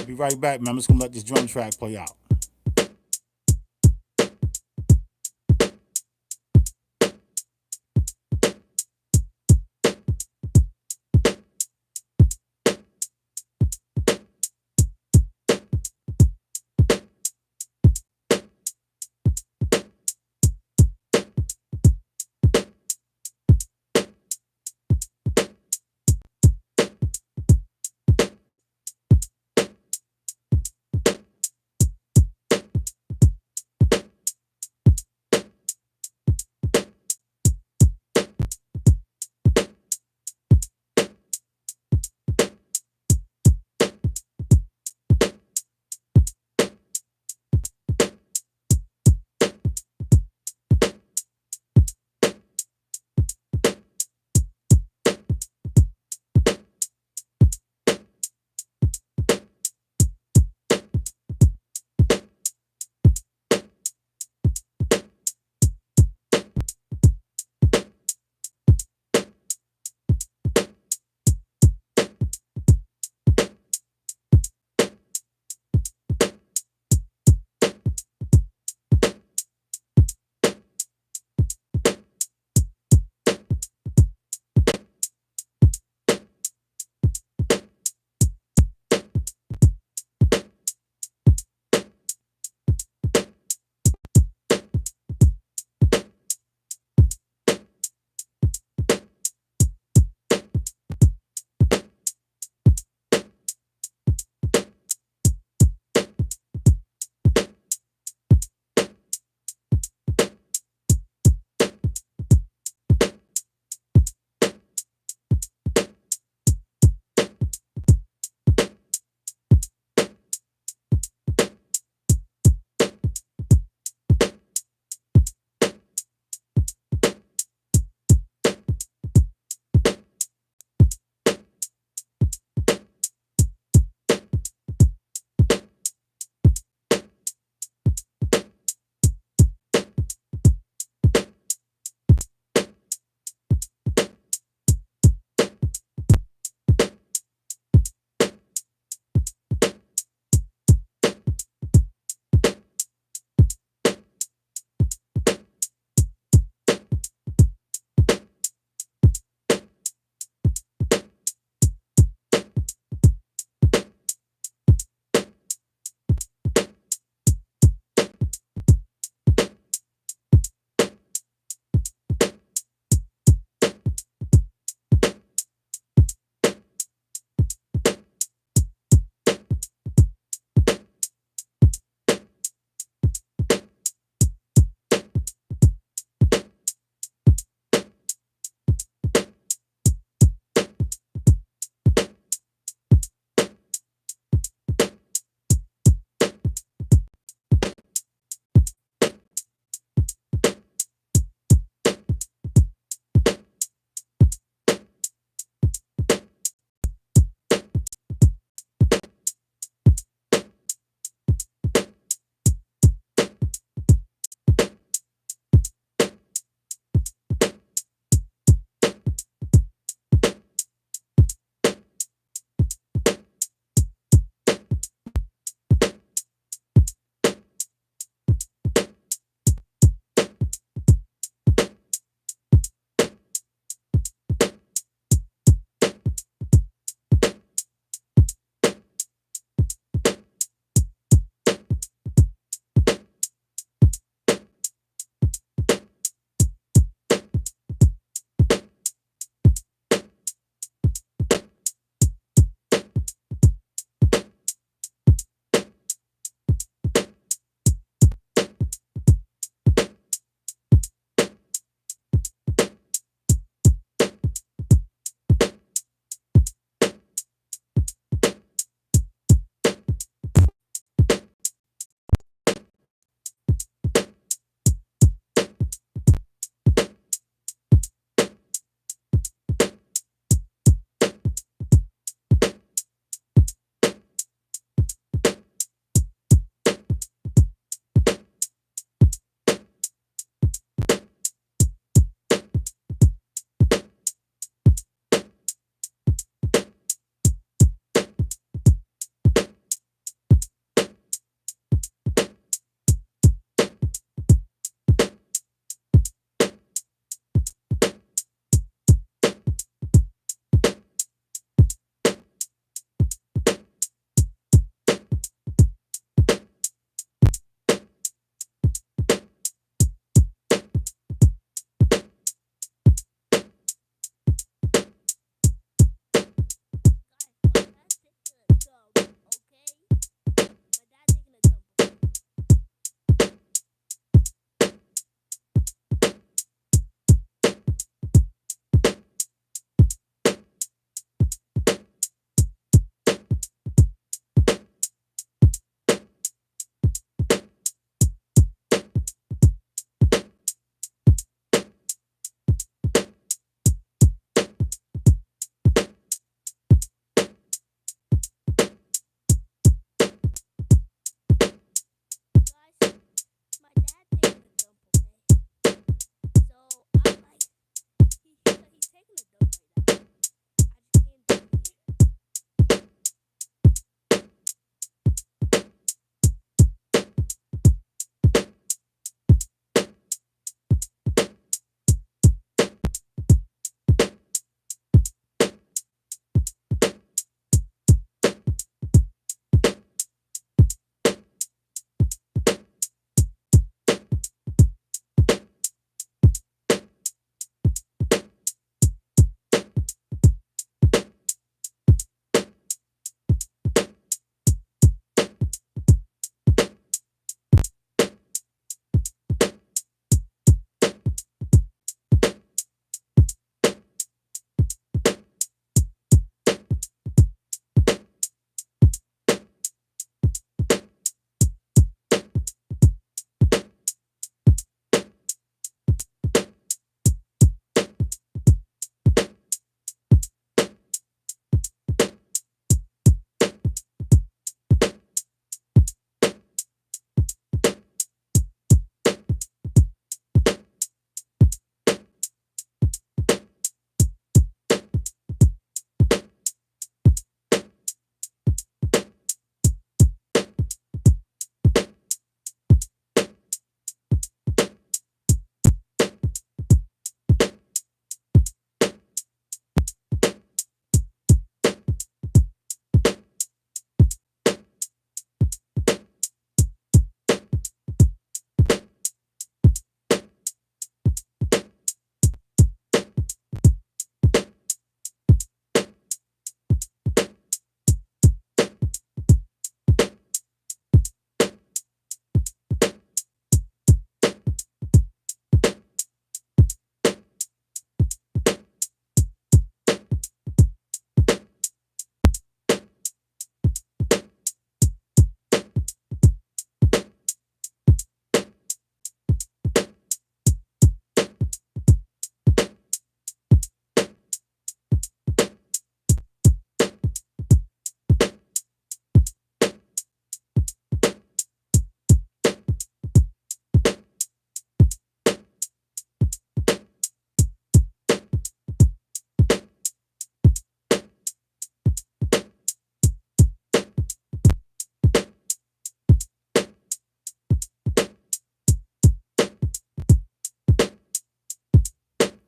Be right back, man. I'm just gonna let this drum track play out.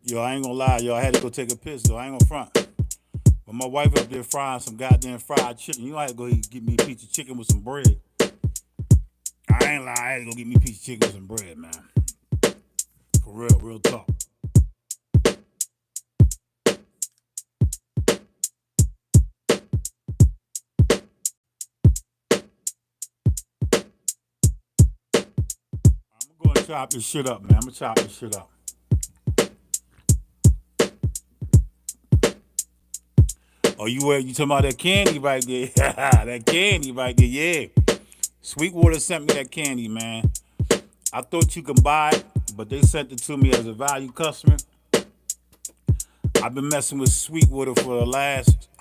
Yo, I ain't gonna lie, yo. I had to go take a piss, though. I ain't gonna front. But my wife up there frying some goddamn fried chicken. You know, I had to go get me a piece of chicken with some bread. I ain't lying. I had to go get me a piece of chicken with some bread, man. For real, real talk. I'm gonna go and chop this shit up, man. I'm gonna chop this shit up. Oh, you talking about that candy right there? That candy right there, yeah. Sweetwater sent me that candy, man. I thought you could buy it, but they sent it to me as a value customer. I've been messing with Sweetwater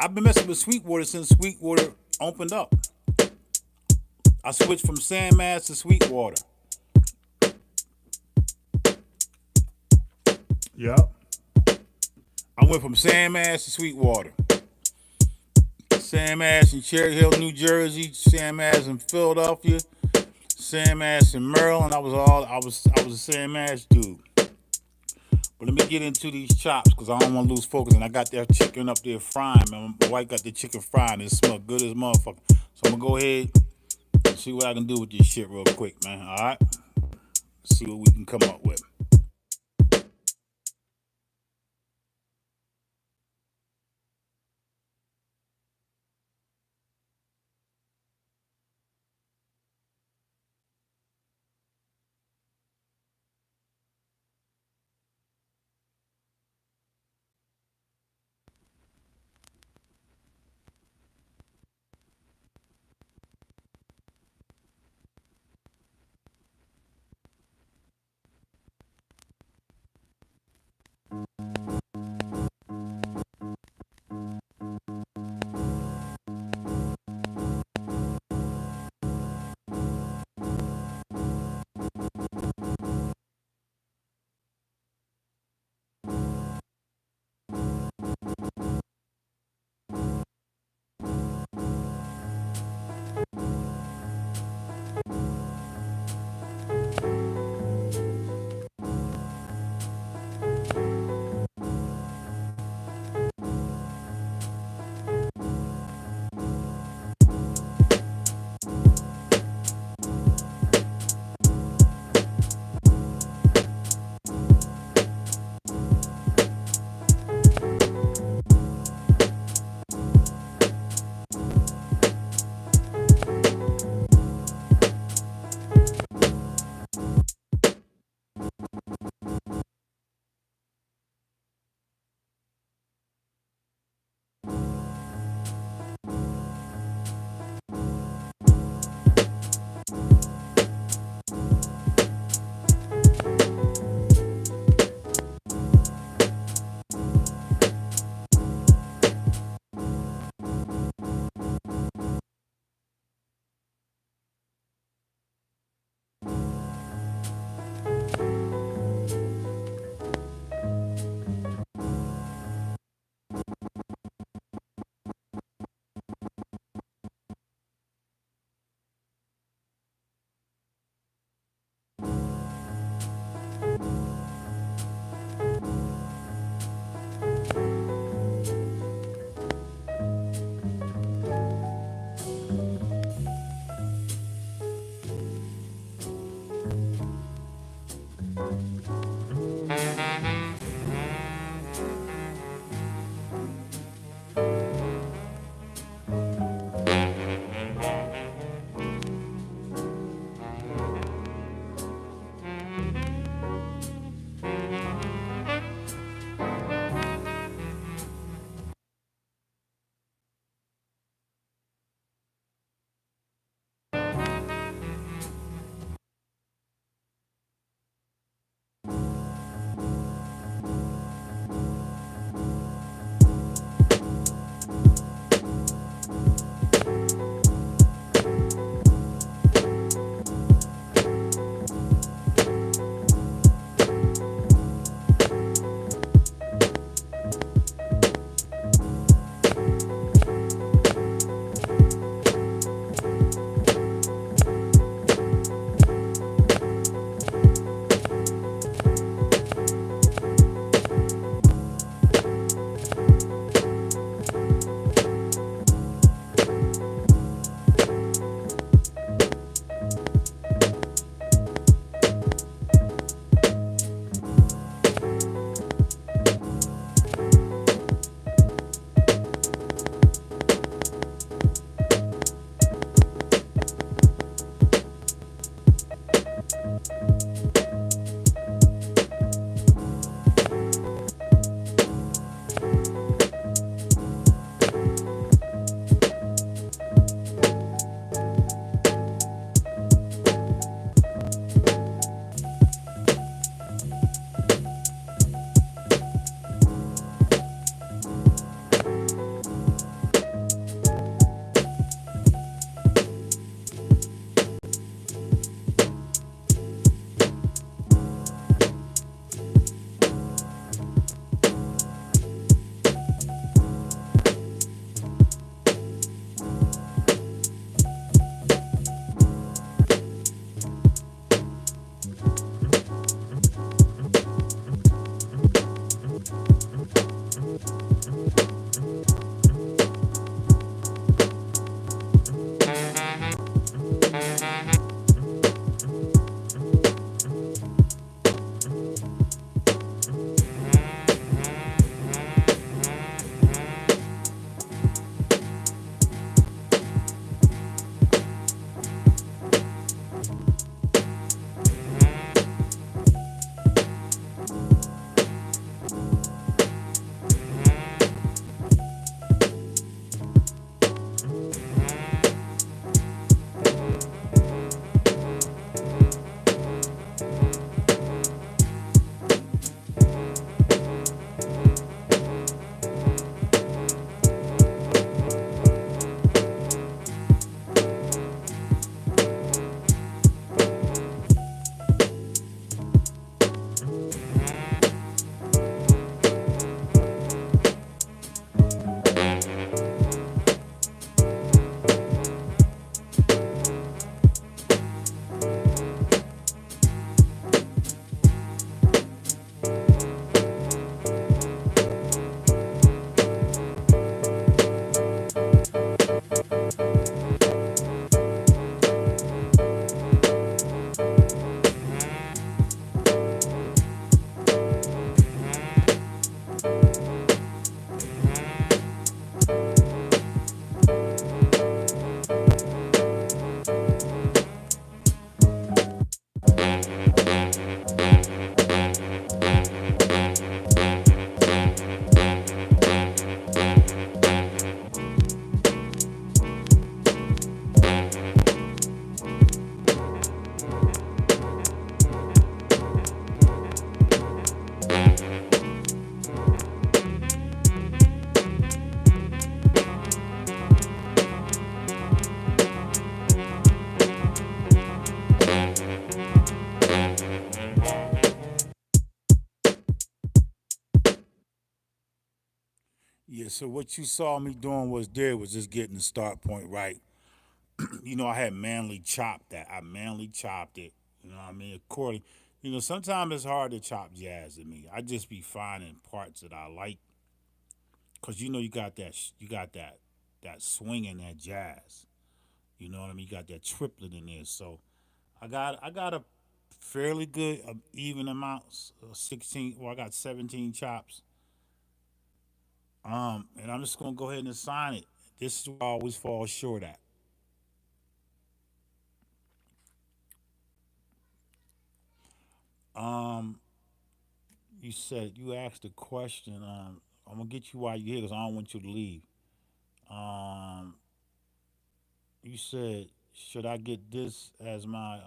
I've been messing with Sweetwater since Sweetwater opened up. I switched from Sandmass to Sweetwater. Yep. I went from Sandmass to Sweetwater. Sandmass in Cherry Hill, New Jersey. Sandmass in Philadelphia. Sandmass in Maryland. I was a Sandmass dude. But let me get into these chops because I don't want to lose focus. And I got that chicken up there frying, man. My wife got the chicken frying. It smells good as motherfucker. So I'm going to go ahead and see what I can do with this shit real quick, man. All right? See what we can come up with. Yeah, so what you saw me doing was just getting the start point right. I had manly chopped that. I manly chopped it. You know what I mean? According, sometimes it's hard to chop jazz to me. I just be finding parts that I like, cause you got that swing in that jazz. You know what I mean? You got that triplet in there. So I got a fairly good even amount. 16. Well, I got 17 chops. And I'm just gonna go ahead and assign it. This is where I always fall short at. Um, you asked a question. I'm gonna get you while you're here because I don't want you to leave. Um, you said, should I get this as my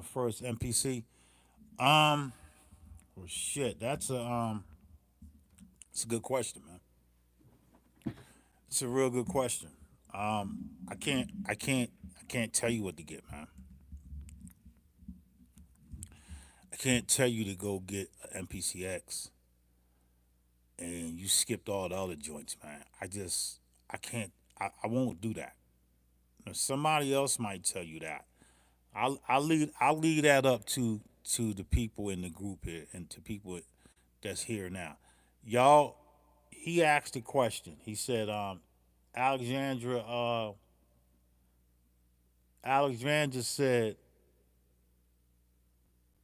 first MPC? Um, well, shit, it's a good question, man. It's a real good question. I can't tell you what to get, man. I can't tell you to go get an MPCX and you skipped all the other joints, man. I can't, I won't do that. Now, somebody else might tell you that. I'll leave that up to the people in the group here and to people that's here now. Y'all, he asked a question. He said, Alexandra, Alexandra said,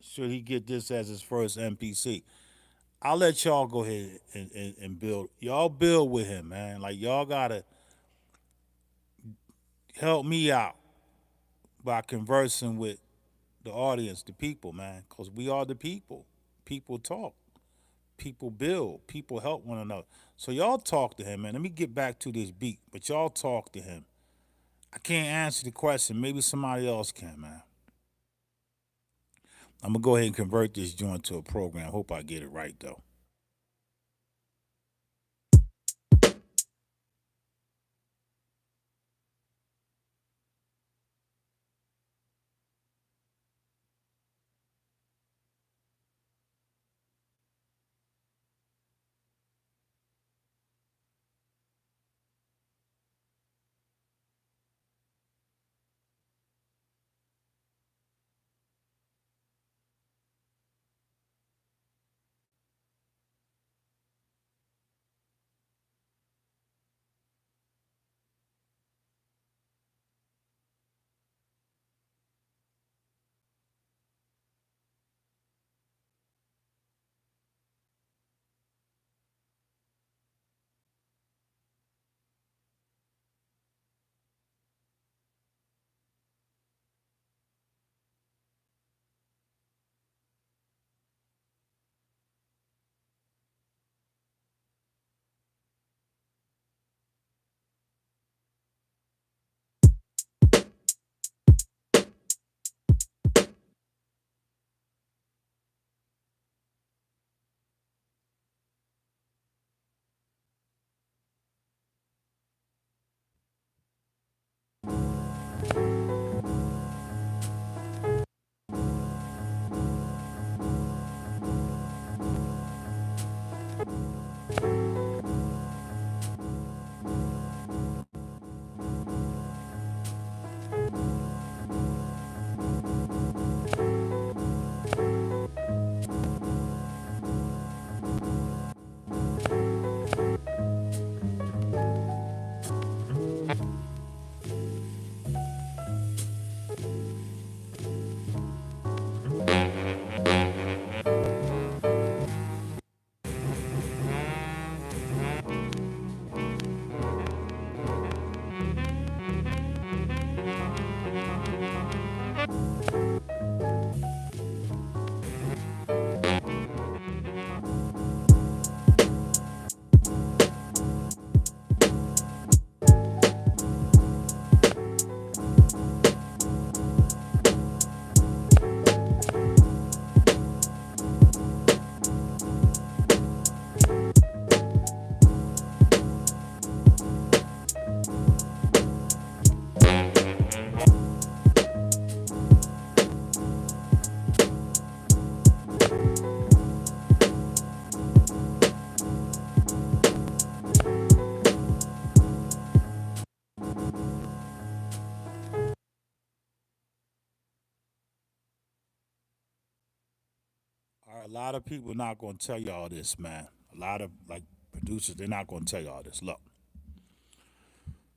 should he get this as his first MPC? I'll let y'all go ahead and build. Y'all build with him, man. Like y'all gotta help me out by conversing with the audience, the people, man. Cause we are the people. People talk. People build. People help one another. So y'all talk to him, man. Let me get back to this beat, but y'all talk to him. I can't answer the question. Maybe somebody else can, man. I'm gonna go ahead and convert this joint to a program. Hope I get it right though. All right, a lot of people not gonna tell y'all this, man. A lot of like producers, they're not gonna tell y'all this. Look,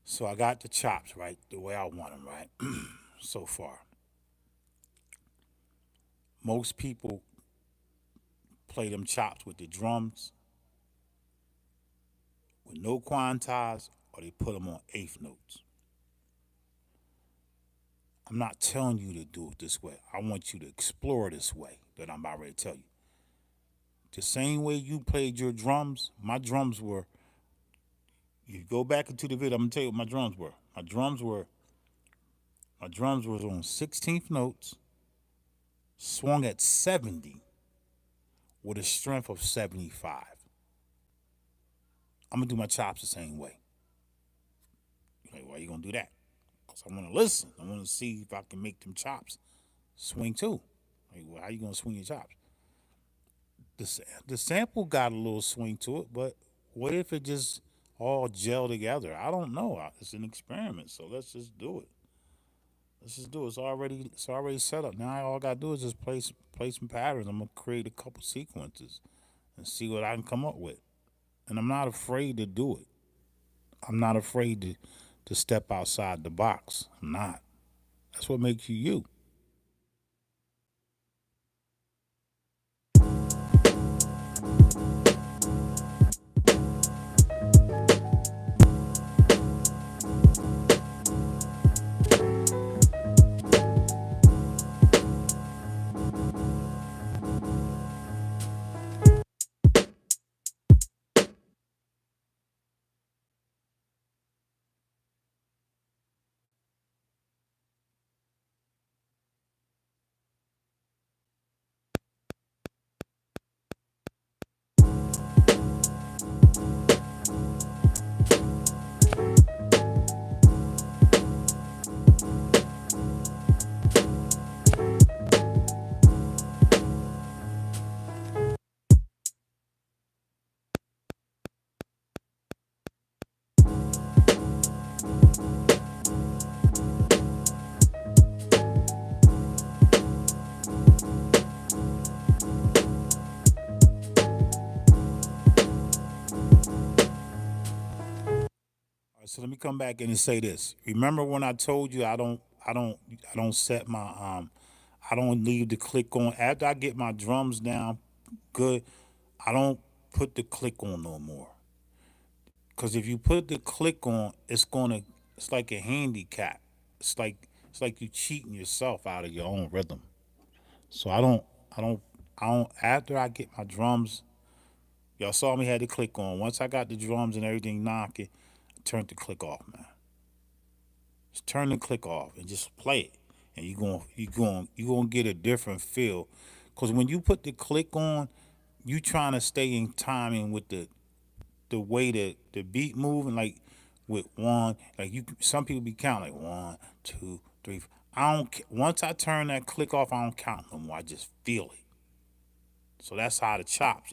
so I got the chops right the way I want them, right? So far, most people play them chops with the drums with no quantize, or they put them on eighth notes. I'm not telling you to do it this way. I want you to explore this way that I'm about ready to tell you. The same way you played your drums, my drums were. You go back into the video. I'm gonna tell you what my drums were. My drums was on 16th notes, swung at 70 with a strength of 75. I'm gonna do my chops the same way. Like, why you gonna do that? Because I wanna listen. I wanna see if I can make them chops swing too. Like, well, how you gonna swing your chops? The sample got a little swing to it, but what if it just all gel together? I don't know. It's an experiment, so let's just do it. Let's just do it. It's already set up. Now all I gotta do is just play some patterns. I'm gonna create a couple sequences and see what I can come up with. And I'm not afraid to do it. I'm not afraid to step outside the box. I'm not. That's what makes you you. All right, so let me come back in and say this. Remember when I told you I don't set my I don't leave the click on after I get my drums down good. I don't put the click on no more. Cause if you put the click on, it's like a handicap. It's like you cheating yourself out of your own rhythm. So I don't I don't after I get my drums, y'all saw me had the click on. Once I got the drums and everything knocking, I turned the click off, man. Just turn the click off and just play it. And you gonna get a different feel. Cause when you put the click on, you trying to stay in timing with the way the beat moving, like with one, like you some people be counting like 1, 2, 3. I don't once I turn that click off, I don't count no more. I just feel it. So that's how the chops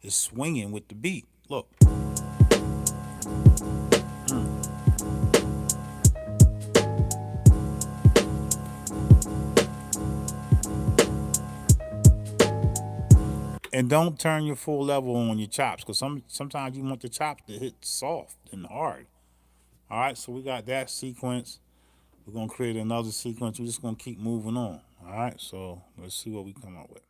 is swinging with the beat. Look. And don't turn your full level on your chops, because sometimes you want the chops to hit soft and hard. All right, so we got that sequence. We're gonna create another sequence. We're just gonna keep moving on. All right, so let's see what we come up with.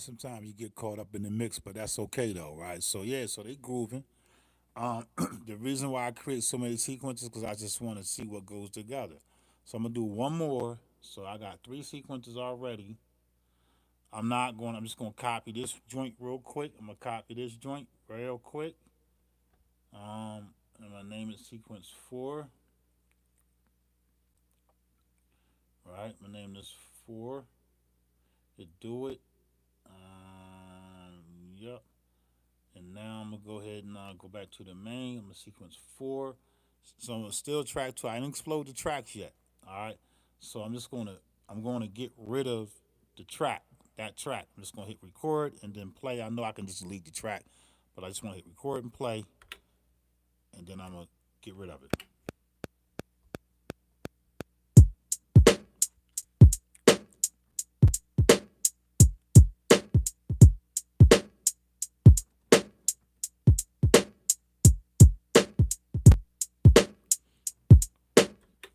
sometimes you get caught up in the mix, but that's okay though, right? So yeah, so they grooving. The reason why I create so many sequences because I just want to see what goes together. So I'm gonna do one more. So I got 3 sequences already. I'm not going. I'm just gonna copy this joint real quick. I'm gonna copy this joint real quick. I'm gonna name it sequence 4. Right. I'm gonna name this 4. To do it. Yep. And now I'm gonna go ahead and go back to the main. I'm gonna sequence 4. So I'm gonna still track 2. I didn't explode the tracks yet. All right. So I'm gonna get rid of the track. That track. I'm just gonna hit record and then play. I know I can just delete the track, but I just want to hit record and play, and then I'm gonna get rid of it.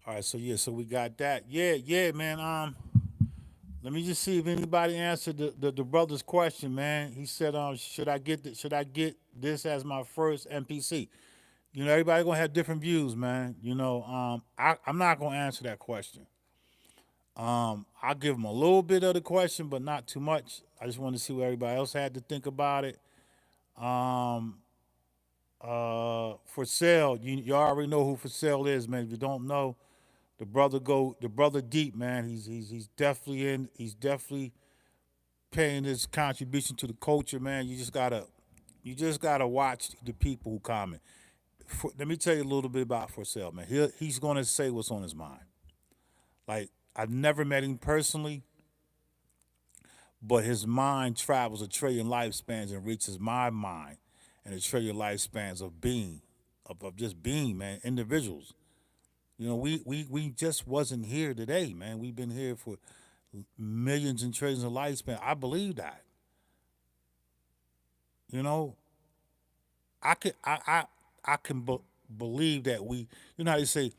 All right. So yeah. So we got that. Yeah. Yeah, man. Let me just see if anybody answered the brother's question, man. He said, should I get this as my first MPC? You know, everybody gonna have different views, man. You know, I'm not gonna answer that question. I'll give them a little bit of the question, but not too much. I just want to see what everybody else had to think about it. Um, for sale, you already know who for sale is, man. If you don't know, the brother deep, man. He's definitely he's definitely paying his contribution to the culture, man. You just gotta watch the people who comment. Let me tell you a little bit about for sale, man. He's gonna say what's on his mind. Like I've never met him personally, but his mind travels 1 trillion lifespans and reaches my mind and 1 trillion lifespans of being, of just being, man, individuals. You know, we just wasn't here today, man. We've been here for millions and trillions of lifespan. I believe that. You know, I can believe that you know how they say,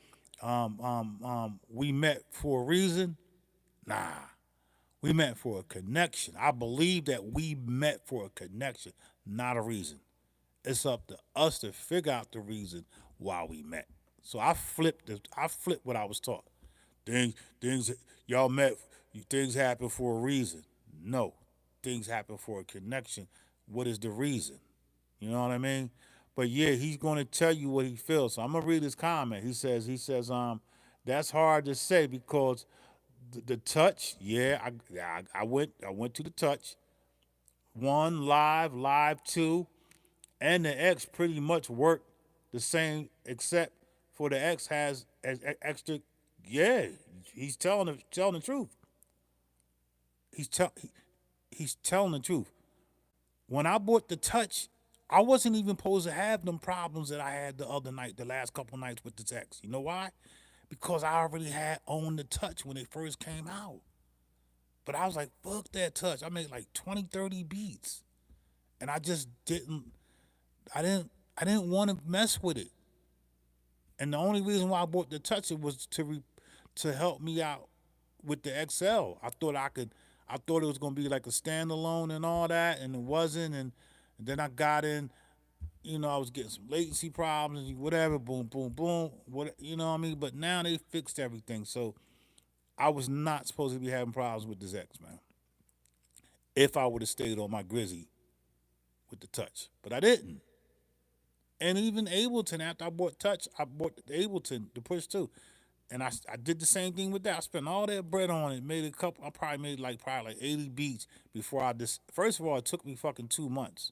we met for a reason. Nah, we met for a connection. I believe that we met for a connection, not a reason. It's up to us to figure out the reason why we met. So I flipped what I was taught. Things y'all met. Things happen for a reason. No, things happen for a connection. What is the reason? You know what I mean? But yeah, he's going to tell you what he feels. So I'm gonna read his comment. He says, that's hard to say because the touch. Yeah, I went to the touch. One live two, and the X pretty much worked the same, except for the X has extra. Yeah, he's telling the truth. He's tell he, he's telling the truth. When I bought the touch, I wasn't even supposed to have them problems that I had the other night, the last couple nights with the X. You know why? Because I already had owned the touch when it first came out. But I was like, fuck that touch. I made like 20, 30 beats. And I just I didn't I didn't want to mess with it. And the only reason why I bought the touch it was to help me out with the XL. I thought it was gonna be like a standalone and all that, and it wasn't. And then I got in, you know, I was getting some latency problems and whatever, boom, boom, boom, what you know what I mean? But now they fixed everything. So I was not supposed to be having problems with this X, man. If I would have stayed on my Grizzy with the touch. But I didn't. And even Ableton, after I bought Touch, I bought the Ableton, the Push 2. And I did the same thing with that. I spent all that bread on it. Made a couple. I probably made probably like 80 beats before I just. First of all, it took me fucking 2 months.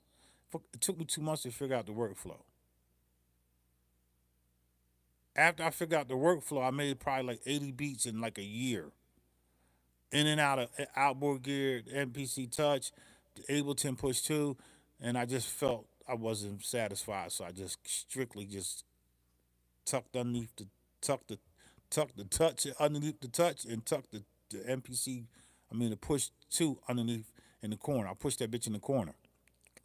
It took me 2 months to figure out the workflow. After I figured out the workflow, I made probably like 80 beats in like a year. In and out of outboard gear, MPC Touch, the Ableton Push 2, and I just felt I wasn't satisfied, so I just strictly just tucked underneath the tuck the tuck the touch underneath the touch and tuck the MPC. I mean the push 2 underneath in the corner. I pushed that bitch in the corner.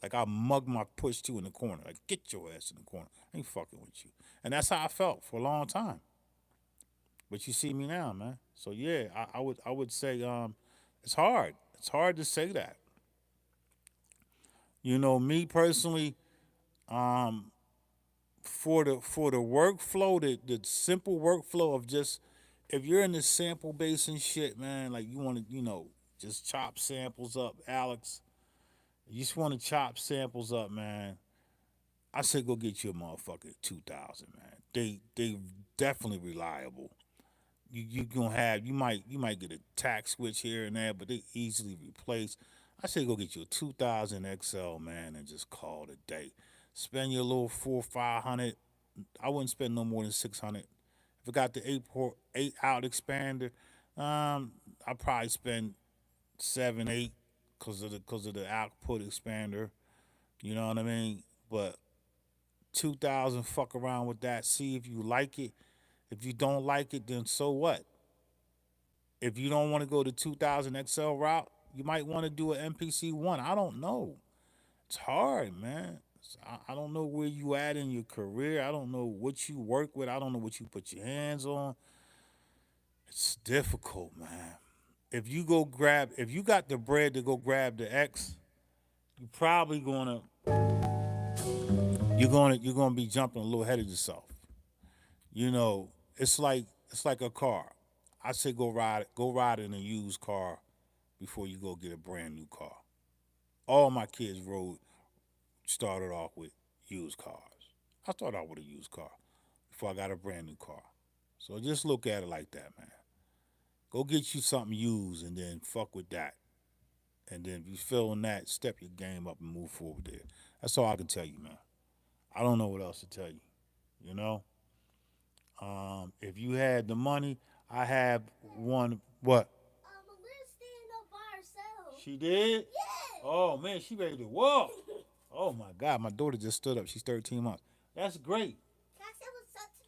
Like I mugged my push 2 in the corner. Like get your ass in the corner. I ain't fucking with you. And that's how I felt for a long time. But you see me now, man. So yeah, I would say it's hard. It's hard to say that. Me personally, um, for the workflow, the simple workflow of just if you're in the sample base and shit, man, like you want to, just chop samples up, Alex. You just want to chop samples up, man. I say go get you a motherfucker 2000, man. They definitely reliable. You gonna have you might get a tack switch here and there, but they easily replace. I say go get you a 2000 XL, man, and just call it a day. Spend your little 400 500. I wouldn't spend no more than 600. If I got the 8 out expander, I probably spend 7 8 because of the output expander. You know what I mean? But 2000, fuck around with that. See if you like it. If you don't like it, then so what? If you don't want to go the 2000 XL route, you might want to do an MPC one. I don't know. It's hard, man. I don't know where you at in your career. I don't know what you work with. I don't know what you put your hands on. It's difficult, man. If you got the bread to go grab the X, you probably you're gonna be jumping a little ahead of yourself. It's like a car. I say go ride in a used car before you go get a brand new car. All my kids started off with used cars. I started out with a used car before I got a brand new car. So just look at it like that, man. Go get you something used and then fuck with that. And then if you feeling that, step your game up and move forward there. That's all I can tell you, man. I don't know what else to tell you. You know, if you had the money, I have one. What? We're staying up by ourselves. She did? Yeah. Oh man, she ready to walk. Oh my God, my daughter just stood up. She's 13 months. That's great. Can I say what's up to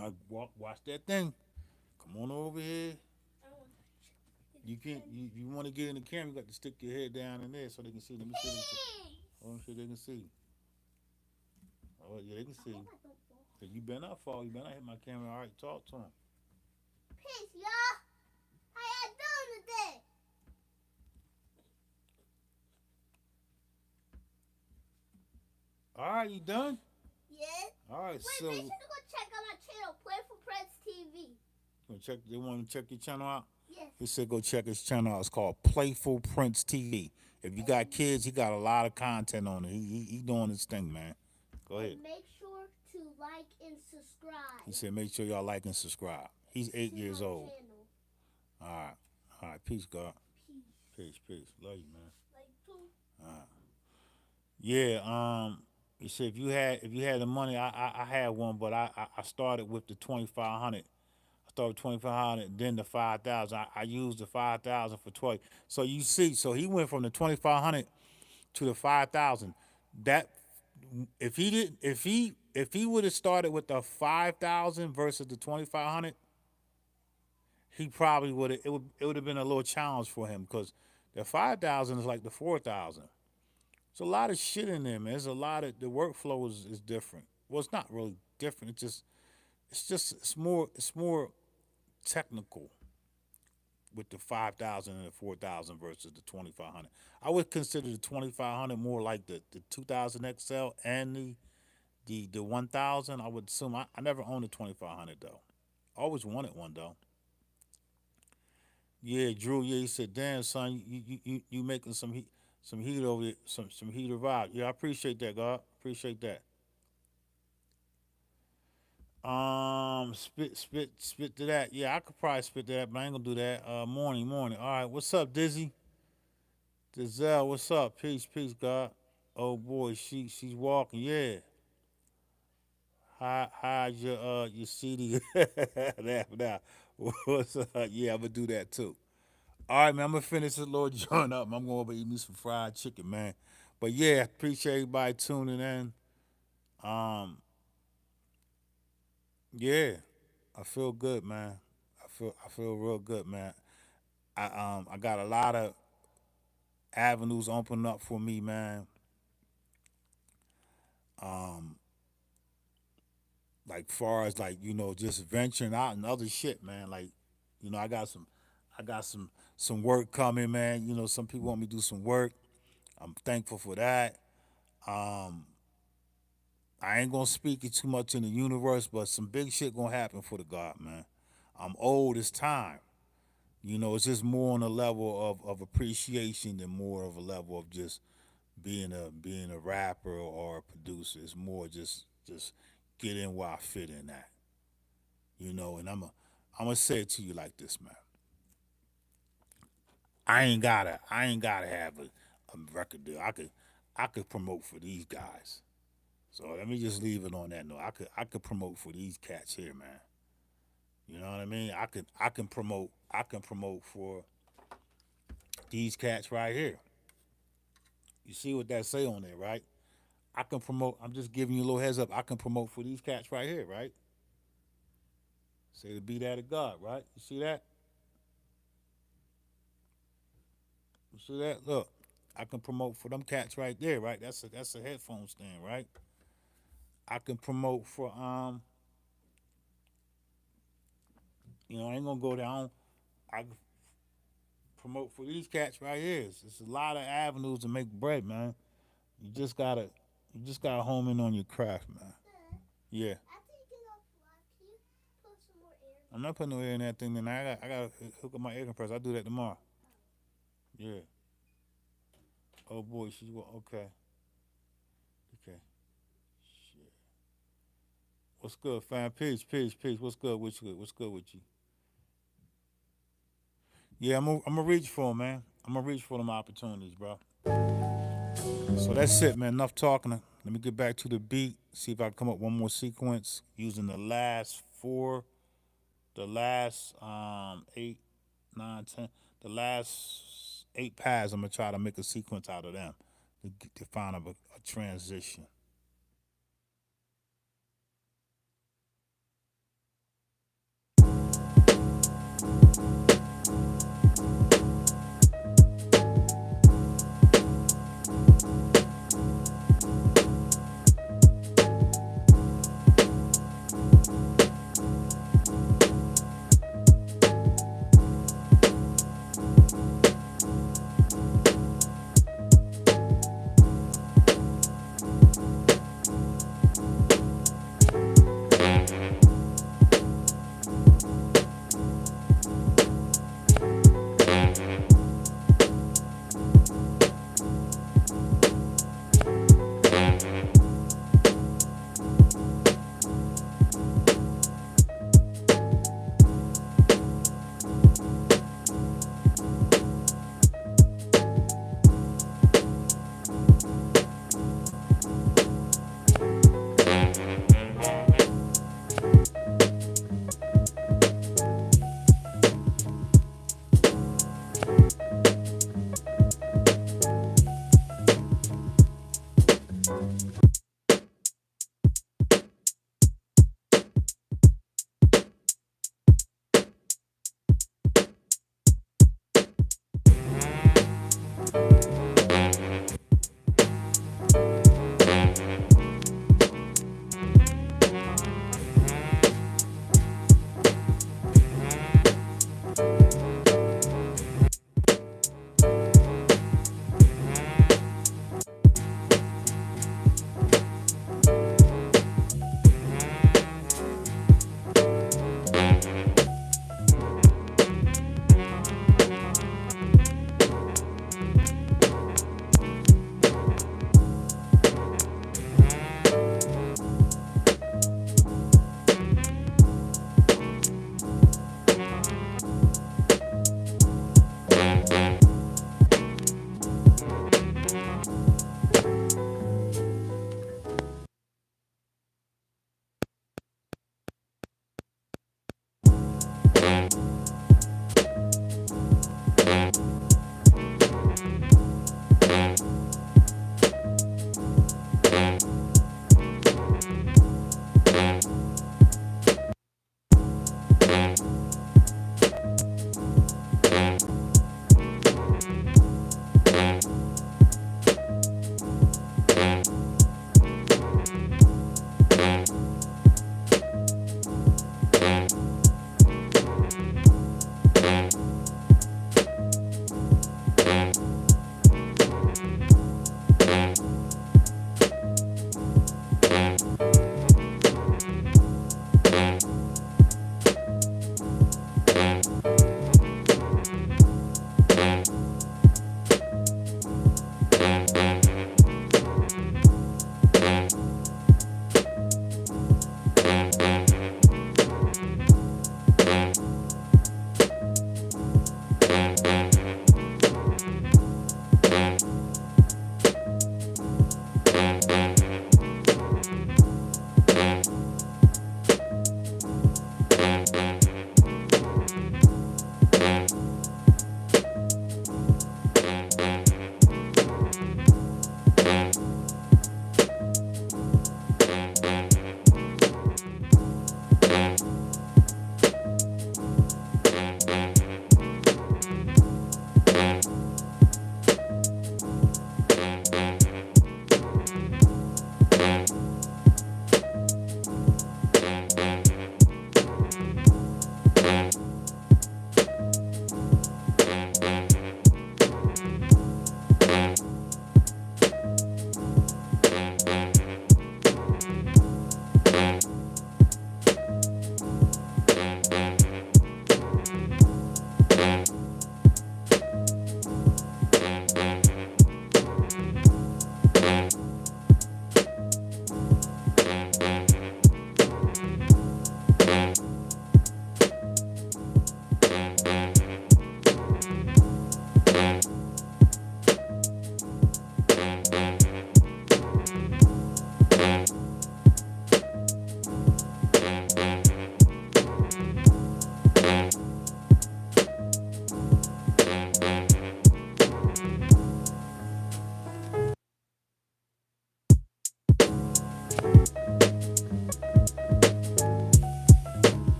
the live? Watch that thing. Come on over here. You can't. You want to get in the camera? You got to stick your head down in there so they can see. Let me see. I'm sure they can see. Oh yeah, they can see. Cause you better not fall. You better not hit my camera. All right, talk to them. Peace, y'all. How y'all doing today? All right, you done? Yes. All right, wait, so. Make sure to go check out my channel, Playful Prince TV. They want to check your channel out? Yes. He said go check his channel out. It's called Playful Prince TV. If you got kids, he got a lot of content on it. He doing his thing, man. Go ahead. And make sure to like and subscribe. He said make sure y'all like and subscribe. He's 8 years old. Channel. All right. All right. Peace, God. Peace. Love you, man. Like too. All right. Yeah. He said if you had the money, I had one, but I started with the 2500. I started with 2500, then the 5000. I used the 5000 for 12. So you see, so he went from the 2500 to the 5000. That if he would have started with the 5000 versus the 2500, he probably would have been a little challenge for him because the 5000 is like the 4000. There's a lot of shit in there, man. There's a lot of the workflow is different. Well, it's not really different. It's more technical with the 5000 and the 4000 versus the 2500. I would consider the 2500 more like the 2000 XL and the 1000. I would assume I never owned a 2500 though. I always wanted one though. Yeah, Drew. Yeah, he said, "Damn son, you making some heat over there, some heat around." Yeah, I appreciate that, God. Appreciate that. Spit to that. Yeah, I could probably spit to that, but I ain't gonna do that. Morning. All right, what's up, Dizzy? Dizelle, what's up? Peace, God. Oh boy, she's walking. Yeah. Hide your CD. now. What's up? Yeah, I'm gonna do that too. All right, man. I'm gonna finish this little joint up. I'm going to eat me some fried chicken, man. But yeah, appreciate everybody tuning in. Um, yeah, I feel good, man. I feel real good, man. I got a lot of avenues open up for me, man. Um, like far as like just venturing out and other shit, man. Like, I got some work coming, man. Some people want me to do some work. I'm thankful for that. Um, I ain't gonna speak it too much in the universe, but some big shit gonna happen for the God, man. I'm old. It's time. It's just more on a level of appreciation than more of a level of just being a rapper or a producer. It's more just get in where I fit in at. And I'm gonna say it to you like this, man. I ain't gotta have a record deal. I could promote for these guys. So let me just leave it on that note. I could promote for these cats here, man. You know what I mean? I can promote for these cats right here. You see what that say on there, right? I can promote. I'm just giving you a little heads up. I can promote for these cats right here, right? Say to be that of God, right? You see that? You see that? Look, I can promote for them cats right there, right? That's a headphone stand, right? I can promote for I ain't gonna go down. I can promote for these cats right here. It's a lot of avenues to make bread, man. You just gotta home in on your craft, man. Yeah. I'm not putting no air in that thing tonight. I got to hook up my air compressor. I'll do that tomorrow. Yeah. Oh boy, okay. Okay. Shit. What's good, fam? Peace, peace, peace. What's good with you? What's good with you? Yeah, I'm gonna reach for 'em, man. I'm gonna reach for them opportunities, bro. So that's it, man. Enough talking. Let me get back to the beat. See if I can come up one more sequence using the last eight, nine, 10, the last eight pads. I'm gonna try to make a sequence out of them to find a transition.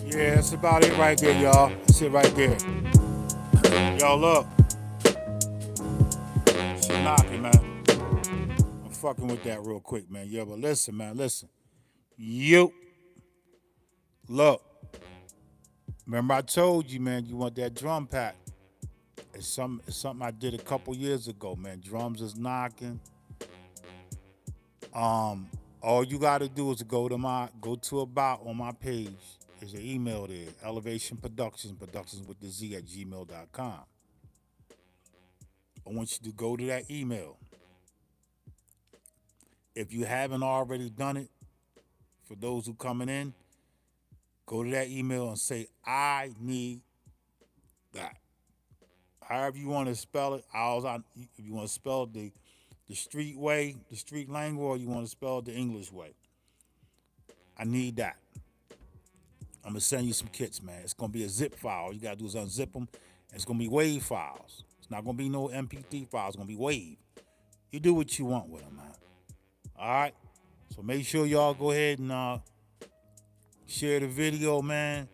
Yeah, that's about it right there, y'all. That's it right there. Yo, look. She knocking, man. I'm fucking with that real quick, man. Yeah, but listen, man, listen. You. Look. Remember I told you, man, you want that drum pack. It's something I did a couple years ago, man. Drums is knocking. All you gotta do is go to about on my page. There's an email there, Elevation Productions, productions with the Z at gmail.com. I want you to go to that email. If you haven't already done it, for those who coming in, go to that email and say, I need that. However you want to spell it, if you want to spell it the street way, the street language, or you want to spell it the English way, I need that. I'm gonna send you some kits, man. It's gonna be a zip file. All you gotta do is unzip them. It's gonna be WAV files. It's not gonna be no MP3 files. It's gonna be WAV. You do what you want with them, man. All right. So make sure y'all go ahead and share the video, man.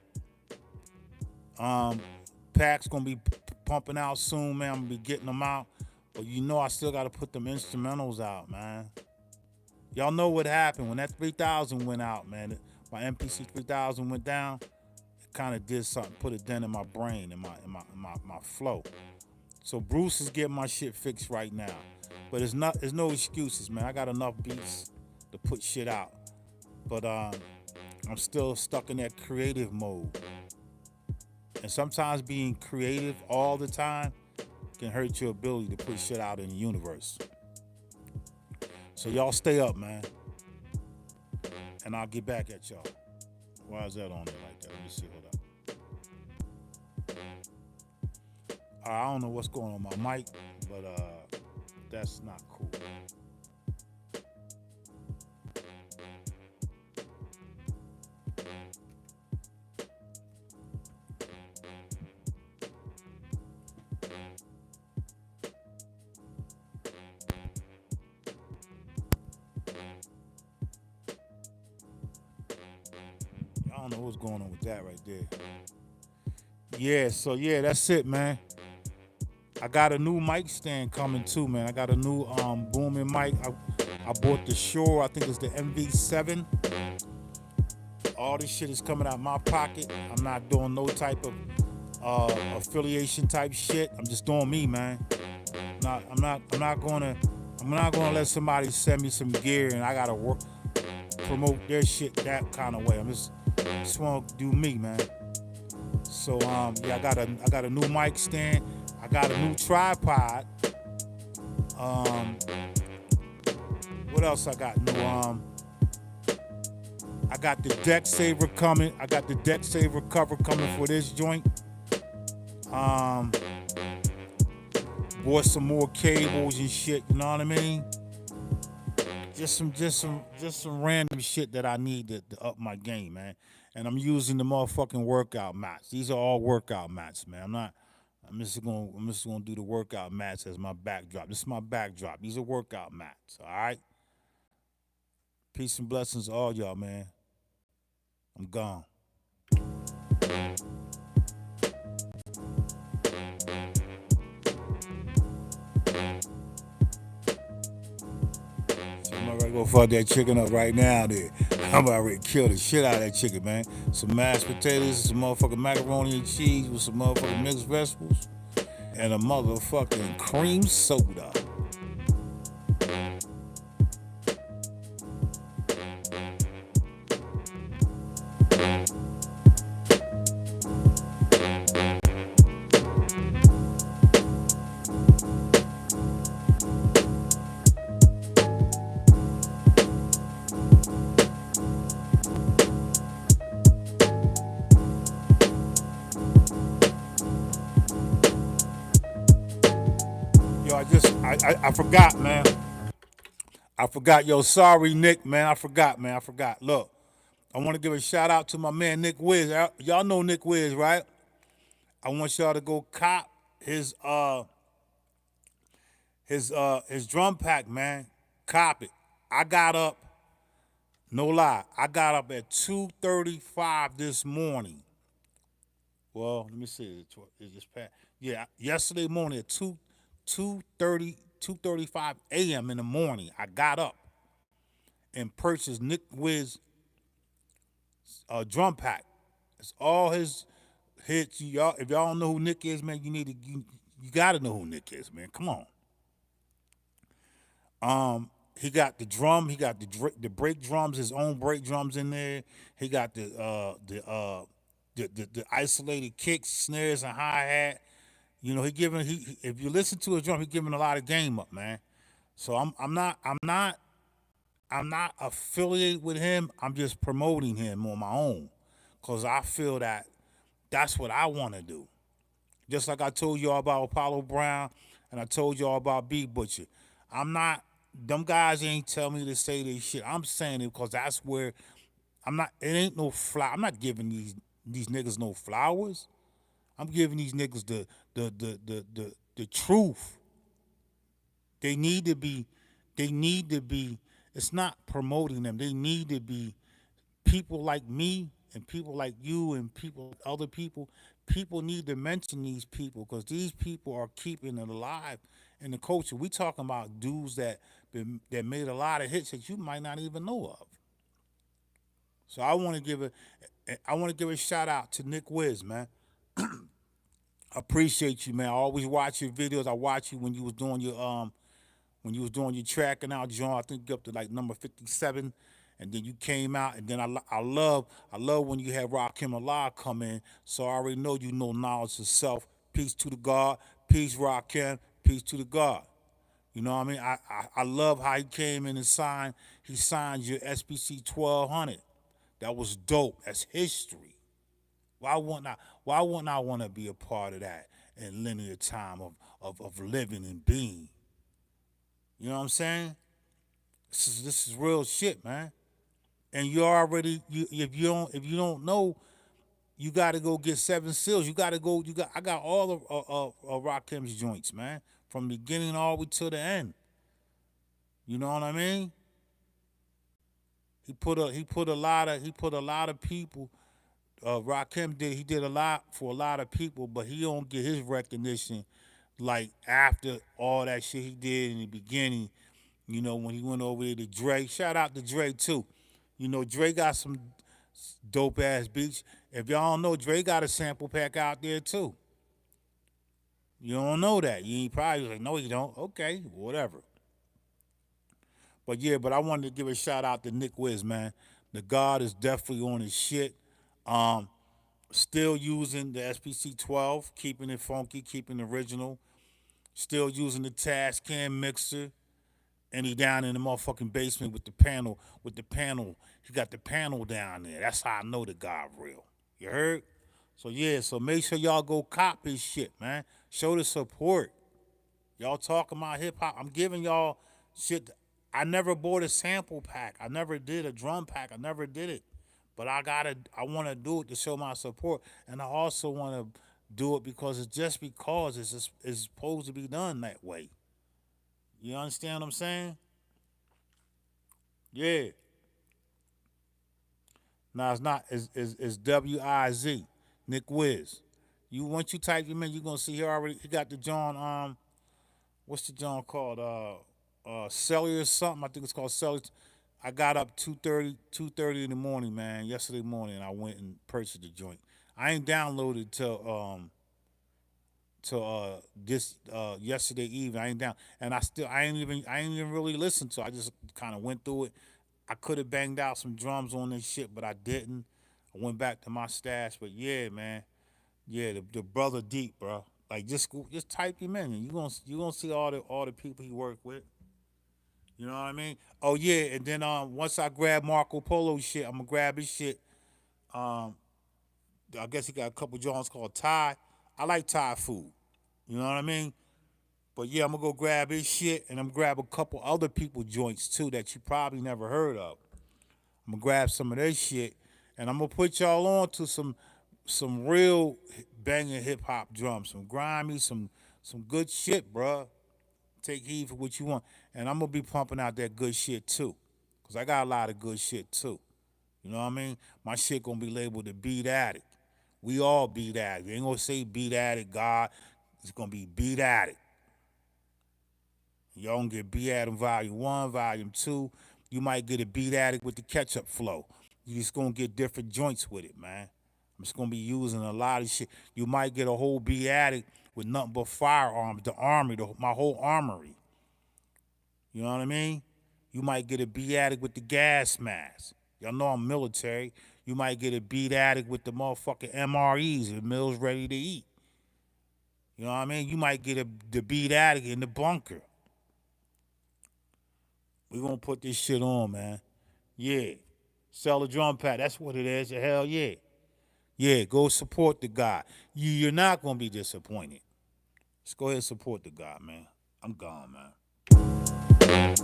Packs gonna be pumping out soon, man. I'm gonna be getting them out, but you know I still gotta put them instrumentals out, man. Y'all know what happened when that 3000 went out, man. My MPC 3000 went down. It kind of did something, put a dent in my brain and my flow. So Bruce is getting my shit fixed right now. But there's no excuses, man. I got enough beats to put shit out. But I'm still stuck in that creative mode. And sometimes being creative all the time can hurt your ability to put shit out in the universe. So y'all stay up, man. And I'll get back at y'all. Why is that on there like that? Let me see. Hold up. I don't know what's going on with my mic, but that's not cool. I don't know what's going on with that right there. Yeah, so yeah, that's it, man. I got a new mic stand coming too, man. I got a new booming mic. I bought the Shure. I think it's the MV7. All this shit is coming out my pocket. I'm not doing no type of affiliation type shit. I'm just doing me, man. I'm not gonna let somebody send me some gear and I gotta promote their shit that kind of way. Just want to do me, man. So yeah, I got a new mic stand. I got a new tripod. What else I got new? I got the deck saver coming. I got the deck saver cover coming for this joint. Bought some more cables and shit. You know what I mean? Just some random shit that I need to up my game, man. And I'm using the motherfucking workout mats. These are all workout mats, man. I'm just gonna do the workout mats as my backdrop. This is my backdrop. These are workout mats. All right. Peace and blessings to all y'all, man. I'm gone. I'm about to go fuck that chicken up right now, there. I'm about to kill the shit out of that chicken, man. Some mashed potatoes, some motherfucking macaroni and cheese with some motherfucking mixed vegetables, and a motherfucking cream soda. Yo, I forgot, man. I forgot. Yo, sorry, Nick, man. I forgot, man. I forgot. Look, I want to give a shout out to my man, Nick Wiz. Y'all know Nick Wiz, right? I want y'all to go cop his drum pack, man. Cop it. I got up, no lie, I got up at 2:35 this morning. Well, let me see. It just passed. Yeah, yesterday morning at 2:35 a.m. in the morning, I got up and purchased Nick Wiz drum pack. It's all his hits. Y'all, if y'all don't know who Nick is, man, you gotta know who Nick is, man. Come on. He got the drum. He got the break drums, his own break drums in there. He got the isolated kicks, snares, and hi hat. You know, if you listen to his drum, he giving a lot of game up, man. So I'm not affiliated with him. I'm just promoting him on my own, cause I feel that that's what I want to do. Just like I told y'all about Apollo Brown, and I told y'all about B Butcher. I'm not. Them guys ain't tell me to say this shit. I'm saying it because that's where I'm not. It ain't no flower. I'm not giving these niggas no flowers. I'm giving these niggas the truth. They need to be. They need to be. It's not promoting them. They need to be people like me and people like you and people other people. People need to mention these people because these people are keeping it alive in the culture. We talking about dudes that that made a lot of hits that you might not even know of. So I want to give a shout out to Nick Wiz, man. Appreciate you, man. I always watch your videos. I watch you when you was doing your tracking out, John. I think you up to like number 57, and then you came out, and then I love when you had Rakim Allah come in. So I already know you know knowledge of self. Peace to the God. Peace Rakim. Peace to the God. You know what I mean? I love how he came in and signed. He signed your SPC 1200. That was dope. That's history. Why wouldn't I want to be a part of that in linear time of living and being? You know what I'm saying? This is real shit, man. And you already if you don't know, you got to go get 7 seals. You got to go. I got all of Rakim's joints, man, from the beginning all the way to the end. You know what I mean? He put a lot of people. Rakim did a lot for a lot of people, but he don't get his recognition like after all that shit he did in the beginning. You know, when he went over there to Dre. Shout out to Dre too. You know, Dre got some dope ass beats. If y'all don't know, Dre got a sample pack out there too. You don't know that. You ain't probably like, no, you don't. Okay, whatever. But yeah, but I wanted to give a shout out to Nick Wiz, man. The God is definitely on his shit. Um, Still using the SPC 12, keeping it funky, keeping it original. Still using the Tascam mixer. And he down in the motherfucking basement with the panel. He got the panel down there. That's how I know the God real. You heard? So yeah, so make sure y'all go cop his shit, man. Show the support. Y'all talking about hip hop. I'm giving y'all shit. I never bought a sample pack. I never did a drum pack. I never did it. But I want to do it to show my support. And I also want to do it because it's supposed to be done that way. You understand what I'm saying? Yeah. Now it's not. It's WIZ. Nick Wiz. Once you type him in, you're gonna see he got the John what's the John called? Cellular something. I think it's called Cellular. I got up 2:30 in the morning, man. Yesterday morning, I went and purchased the joint. I ain't downloaded till this yesterday evening. I ain't down, and I ain't even really listened to it. I just kind of went through it. I could have banged out some drums on this shit, but I didn't. I went back to my stash. But yeah, man, yeah, the brother deep, bro. Like just type him in, and you gonna see all the people he worked with. You know what I mean? Oh yeah, and then once I grab Marco Polo shit, I'm gonna grab his shit. Um, I guess he got a couple joints called Thai. I like Thai food. You know what I mean? But yeah, I'm gonna go grab his shit, and I'm gonna grab a couple other people joints too that you probably never heard of. I'm gonna grab some of their shit, and I'm gonna put y'all on to some real banging hip hop drums, some grimy, some good shit, bruh. Take heed for what you want, and I'm gonna be pumping out that good shit too, cause I got a lot of good shit too. You know what I mean? My shit gonna be labeled the Beat Addict. We all beat addict. We ain't gonna say beat addict God. It's gonna be beat addict. Y'all gonna get Beat Addict Volume 1, Volume 2. You might get a Beat Addict with the ketchup flow. You just gonna get different joints with it, man. I'm just gonna be using a lot of shit. You might get a whole Beat Addict with nothing but firearms, the armory, my whole armory. You know what I mean? You might get a Beat Addict with the gas mask. Y'all know I'm military. You might get a Beat Addict with the motherfucking MREs, the meals ready to eat. You know what I mean? You might get the Beat Addict in the bunker. We gonna put this shit on, man. Yeah. Sell a drum pack. That's what it is. Hell yeah. Yeah, go support the guy. You're not gonna be disappointed. Just go ahead and support the guy, man. I'm gone, man.